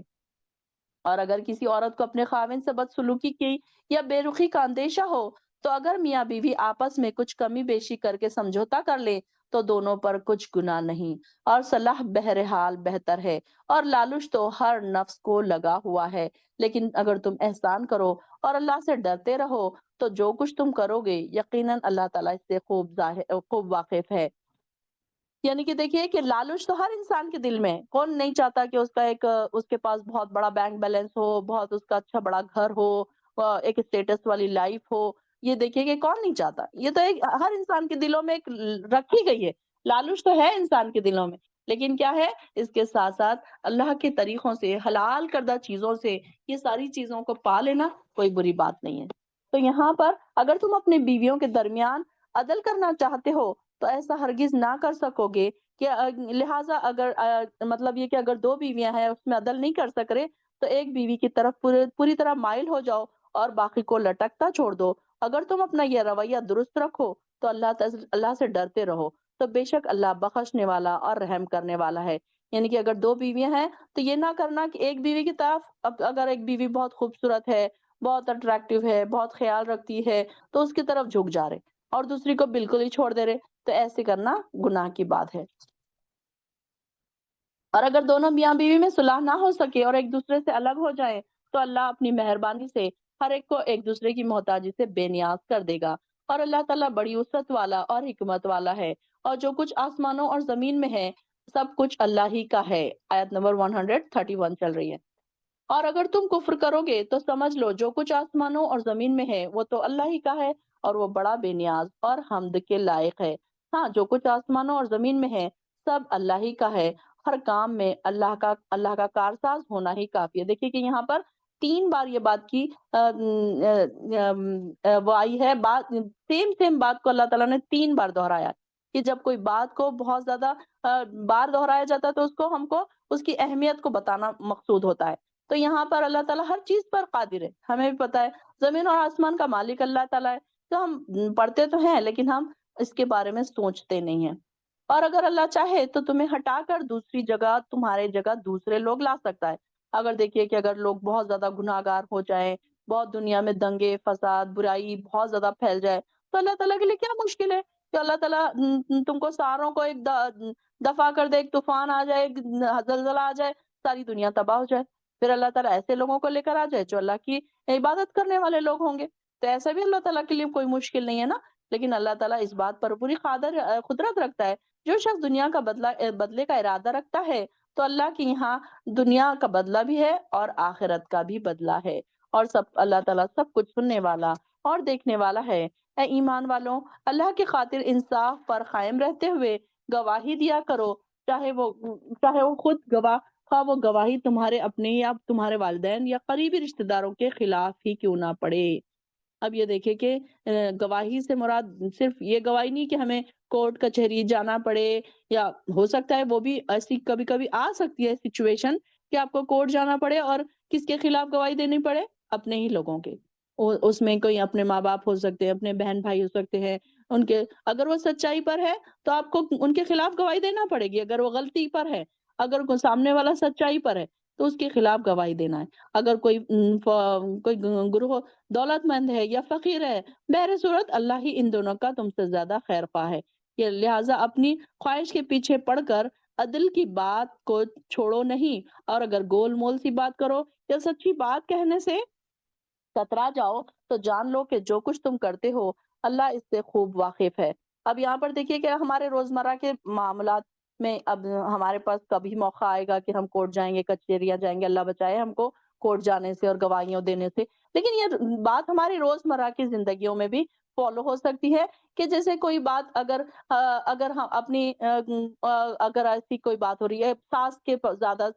اور اگر کسی عورت کو اپنے خاوند سے بدسلوکی کی یا بے رخی کا اندیشہ ہو، تو اگر میاں بیوی آپس میں کچھ کمی بیشی کر کے سمجھوتا کر لے تو دونوں پر کچھ گناہ نہیں، اور صلاح بہرحال بہتر ہے، اور لالچ تو ہر نفس کو لگا ہوا ہے، لیکن اگر تم احسان کرو اور اللہ سے ڈرتے رہو تو جو کچھ تم کرو گے یقیناً اللہ تعالیٰ اس سے خوب واقف ہے۔ یعنی کہ دیکھیے کہ لالچ تو ہر انسان کے دل میں ہے، کون نہیں چاہتا کہ اس کے پاس بہت بڑا بینک بیلنس ہو، بہت اس کا اچھا بڑا گھر ہو، ایک اسٹیٹس والی لائف ہو۔ یہ دیکھیے کہ کون نہیں چاہتا، یہ تو ہر انسان کے دلوں میں ایک رکھی گئی ہے، لالچ تو ہے انسان کے دلوں میں، لیکن کیا ہے اس کے ساتھ ساتھ اللہ کے طریقوں سے، حلال کردہ چیزوں سے یہ ساری چیزوں کو پا لینا کوئی بری بات نہیں ہے۔ تو یہاں پر اگر تم اپنے بیویوں کے درمیان عدل کرنا چاہتے ہو تو ایسا ہرگز نہ کر سکو گے کہ لہٰذا اگر مطلب یہ کہ اگر دو بیویاں ہیں اس میں عدل نہیں کر سک رہے تو ایک بیوی کی طرف پوری طرح مائل ہو جاؤ اور باقی کو لٹکتا چھوڑ دو۔ اگر تم اپنا یہ رویہ درست رکھو تو اللہ سے ڈرتے رہو، تو بے شک اللہ بخشنے والا اور رحم کرنے والا ہے۔ یعنی کہ اگر دو بیویاں ہیں تو یہ نہ کرنا کہ ایک بیوی کی طرف اگر ایک بیوی بہت خوبصورت ہے، بہت اٹریکٹیو ہے، بہت خیال رکھتی ہے تو اس کی طرف جھک جا رہے، اور دوسری کو بالکل ہی چھوڑ دے رہے، تو ایسے کرنا گناہ کی بات ہے۔ اور اگر دونوں میاں بیوی میں صلح نہ ہو سکے اور ایک دوسرے سے الگ ہو جائیں تو اللہ اپنی مہربانی سے ہر ایک کو ایک دوسرے کی محتاجی سے بے نیاز کر دے گا، اور اللہ تعالیٰ بڑی وسعت والا اور حکمت والا ہے، اور جو کچھ آسمانوں اور زمین میں ہے سب کچھ اللہ ہی کا ہے۔ آیت نمبر 131 چل رہی ہے۔ اور اگر تم کفر کرو گے تو سمجھ لو جو کچھ آسمانوں اور زمین میں ہے وہ تو اللہ ہی کا ہے، اور وہ بڑا بے نیاز اور حمد کے لائق ہے۔ ہاں جو کچھ آسمانوں اور زمین میں ہے سب اللہ ہی کا ہے، ہر کام میں اللہ کا کارساز ہونا ہی کافی ہے۔ دیکھیے کہ یہاں پر 3 بار یہ بات کی وہ آئی ہے، بات سیم بات کو اللہ تعالیٰ نے 3 بار دہرایا کہ جب کوئی بات کو بہت زیادہ بار دہرایا جاتا ہے تو اس کو ہم کو اس کی اہمیت کو بتانا مقصود ہوتا ہے۔ تو یہاں پر اللہ تعالیٰ ہر چیز پر قادر ہے، ہمیں بھی پتہ ہے زمین اور آسمان کا مالک اللہ تعالیٰ ہے۔ تو ہم پڑھتے تو ہیں لیکن ہم اس کے بارے میں سوچتے نہیں ہیں۔ اور اگر اللہ چاہے تو تمہیں ہٹا کر دوسری جگہ تمہارے جگہ دوسرے لوگ لا سکتا ہے۔ اگر دیکھیے کہ اگر لوگ بہت زیادہ گناہگار ہو جائیں، بہت دنیا میں دنگے فساد برائی بہت زیادہ پھیل جائے، تو اللہ تعالیٰ کے لیے کیا مشکل ہے کہ اللہ تعالیٰ تم کو ساروں کو ایک دفع کر دے، ایک طوفان آ جائے، ایک زلزلہ آ جائے، ساری دنیا تباہ ہو جائے، پھر اللہ تعالیٰ ایسے لوگوں کو لے کر آ جائے جو اللہ کی عبادت کرنے والے لوگ ہوں گے۔ تو ایسا بھی اللہ تعالیٰ کے لیے کوئی مشکل نہیں ہے نا۔ لیکن اللہ تعالیٰ اس بات پر پوری قدرت رکھتا ہے، جو شخص دنیا کا بدلے کا ارادہ رکھتا ہے تو اللہ کے یہاں دنیا کا بدلہ بھی ہے اور آخرت کا بھی بدلہ ہے، اور اللہ تعالیٰ سب کچھ سننے والا اور دیکھنے والا ہے۔ اے ایمان والوں، اللہ کی خاطر انصاف پر قائم رہتے ہوئے گواہی دیا کرو، چاہے وہ خود گواہ، خواہ وہ گواہی تمہارے اپنے یا تمہارے والدین یا قریبی رشتہ داروں کے خلاف ہی کیوں نہ پڑے۔ اب یہ دیکھیں کہ گواہی سے مراد صرف یہ گواہی نہیں کہ ہمیں کورٹ کچہری جانا پڑے، یا ہو سکتا ہے وہ بھی ایسی کبھی کبھی آ سکتی ہے سچویشن کہ آپ کو کورٹ جانا پڑے اور کس کے خلاف گواہی دینی پڑے، اپنے ہی لوگوں کے۔ اس میں کوئی اپنے ماں باپ ہو سکتے ہیں، اپنے بہن بھائی ہو سکتے ہیں، ان کے اگر وہ سچائی پر ہے تو آپ کو ان کے خلاف گواہی دینا پڑے گی، اگر وہ غلطی پر ہے، اگر کوئی سامنے والا سچائی پر ہے تو اس کے خلاف گواہی دینا ہے۔ اگر کوئی گروہ دولت مند ہے یا فقیر ہے، بہر صورت اللہ ہی ان دونوں کا تم سے زیادہ خیر خواہ ہے، کہ لہٰذا اپنی خواہش کے پیچھے پڑ کر عدل کی بات کو چھوڑو نہیں، اور اگر گول مول سی بات کرو یا سچی بات کہنے سے کترا جاؤ تو جان لو کہ جو کچھ تم کرتے ہو اللہ اس سے خوب واقف ہے۔ اب یہاں پر دیکھیے کہ ہمارے روزمرہ کے معاملات میں اب ہمارے پاس کبھی موقع آئے گا کہ ہم کورٹ جائیں گے، کچہریاں جائیں گے، اللہ بچائے ہم کو کورٹ جانے سے اور گواہیوں دینے سے۔ لیکن یہ بات ہماری روزمرہ کی زندگیوں میں بھی فالو ہو سکتی ہے کہ جیسے کوئی بات اگر ہم اپنی اگر ایسی کوئی بات ہو رہی ہے، ساس کے زیادہ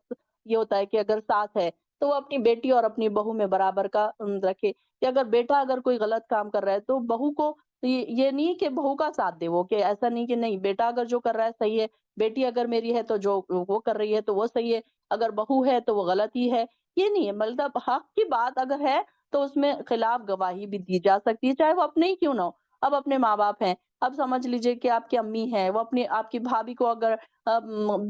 یہ ہوتا ہے کہ اگر ساس ہے تو وہ اپنی بیٹی اور اپنی بہو میں برابر کا رکھے، کہ اگر بیٹا اگر کوئی غلط کام کر رہا ہے تو بہو کو یہ نہیں کہ بہو کا ساتھ دے، وہ کہ ایسا نہیں کہ نہیں بیٹا اگر جو کر رہا ہے صحیح ہے، بیٹی اگر میری ہے تو جو وہ کر رہی ہے تو وہ صحیح ہے، اگر بہو ہے تو وہ غلط ہی ہے، یہ نہیں ہے۔ مطلب حق کی بات اگر ہے تو اس میں خلاف گواہی بھی دی جا سکتی ہے، چاہے وہ اپنے ہی کیوں نہ ہو۔ اب اپنے ماں باپ ہیں، اب سمجھ لیجئے کہ آپ کی امی ہیں، وہ آپ کی بھابھی کو اگر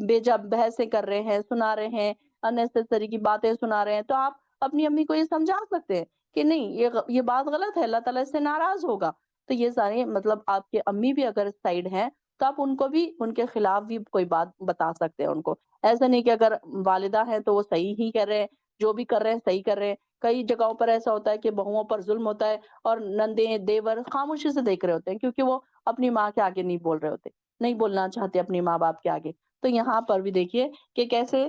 بیجا بحثیں کر رہے ہیں، سنا رہے ہیں، انیسیسری کی باتیں سنا رہے ہیں، تو آپ اپنی امی کو یہ سمجھا سکتے ہیں کہ نہیں یہ بات غلط ہے، اللہ تعالیٰ اس سے ناراض ہوگا۔ تو یہ سارے مطلب آپ کے امی بھی اگر سائڈ ہیں تو آپ ان کو بھی ان کے خلاف بھی کوئی بات بتا سکتے ہیں ان کو۔ ایسا نہیں کہ اگر والدہ ہیں تو وہ صحیح ہی کر رہے ہیں، جو بھی کر رہے ہیں صحیح کر رہے ہیں۔ کئی جگہوں پر ایسا ہوتا ہے کہ بہوؤں پر ظلم ہوتا ہے اور نندیں دیور خاموشی سے دیکھ رہے ہوتے ہیں، کیونکہ وہ اپنی ماں کے آگے نہیں بول رہے ہوتے، نہیں بولنا چاہتے اپنی ماں باپ کے آگے۔ تو یہاں پر بھی دیکھیے کہ کیسے،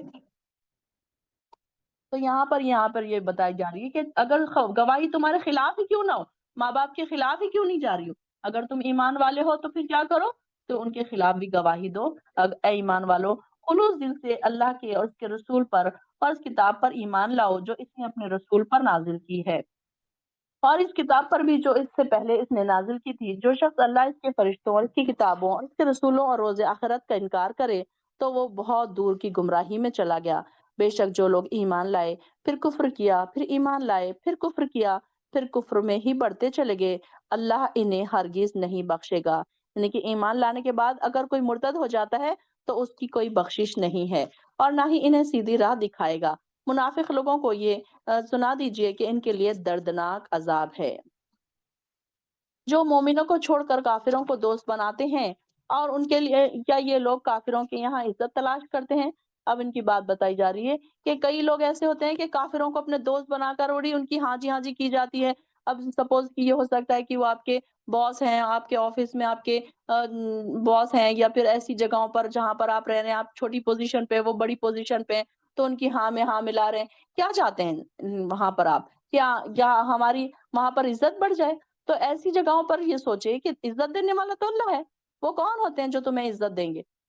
تو یہاں پر یہ بتائی جا رہی ہے کہ اگر گواہی تمہارے خلاف ہی کیوں نہ ہو، ماں باپ کے خلاف ہی کیوں نہیں جا رہی ہو، اگر تم ایمان والے ہو تو پھر کیا کرو، تو ان کے خلاف بھی گواہی دو۔ اے ایمان والو، خلوص دل سے اللہ کے اور اس کے رسول پر اور اس کتاب پر ایمان لاؤ جو اس نے اپنے رسول پر نازل کی ہے، اور اس کتاب پر بھی جو اس سے پہلے اس نے نازل کی تھی۔ جو شخص اللہ، اس کے فرشتوں اور اس کی کتابوں اور اس کے رسولوں اور روز آخرت کا انکار کرے تو وہ بہت دور کی گمراہی میں چلا گیا۔ بے شک جو لوگ ایمان لائے پھر کفر کیا، پھر ایمان لائے پھر کفر کیا، پھر کفر میں ہی بڑھتے چلے گئے، اللہ انہیں ہرگز نہیں بخشے گا۔ یعنی کہ ایمان لانے کے بعد اگر کوئی مرتد ہو جاتا ہے تو اس کی کوئی بخشش نہیں ہے، اور نہ ہی انہیں سیدھی راہ دکھائے گا۔ منافق لوگوں کو یہ سنا دیجئے کہ ان کے لیے دردناک عذاب ہے۔ جو مومنوں کو چھوڑ کر کافروں کو دوست بناتے ہیں، اور ان کے لیے کیا یہ لوگ کافروں کے یہاں عزت تلاش کرتے ہیں؟ اب ان کی بات بتائی جا رہی ہے کہ کئی لوگ ایسے ہوتے ہیں کہ کافروں کو اپنے دوست بنا کر اوڑی ان کی ہاں جی کی جاتی ہے۔ اب سپوز کہ یہ ہو سکتا ہے کہ وہ آپ کے باس ہیں، آپ کے آفس میں آپ کے باس ہیں، یا پھر ایسی جگہوں پر جہاں پر آپ رہ رہے ہیں، آپ چھوٹی پوزیشن پہ، وہ بڑی پوزیشن پہ ہیں، تو ان کی ہاں میں ہاں ملا رہے ہیں۔ کیا چاہتے ہیں وہاں پر آپ؟ کیا ہماری وہاں پر عزت بڑھ جائے؟ تو ایسی جگہوں پر یہ سوچے کہ عزت دینے والا تو اللہ ہے، وہ کون ہوتے ہیں جو تمہیں عزت دیں گے؟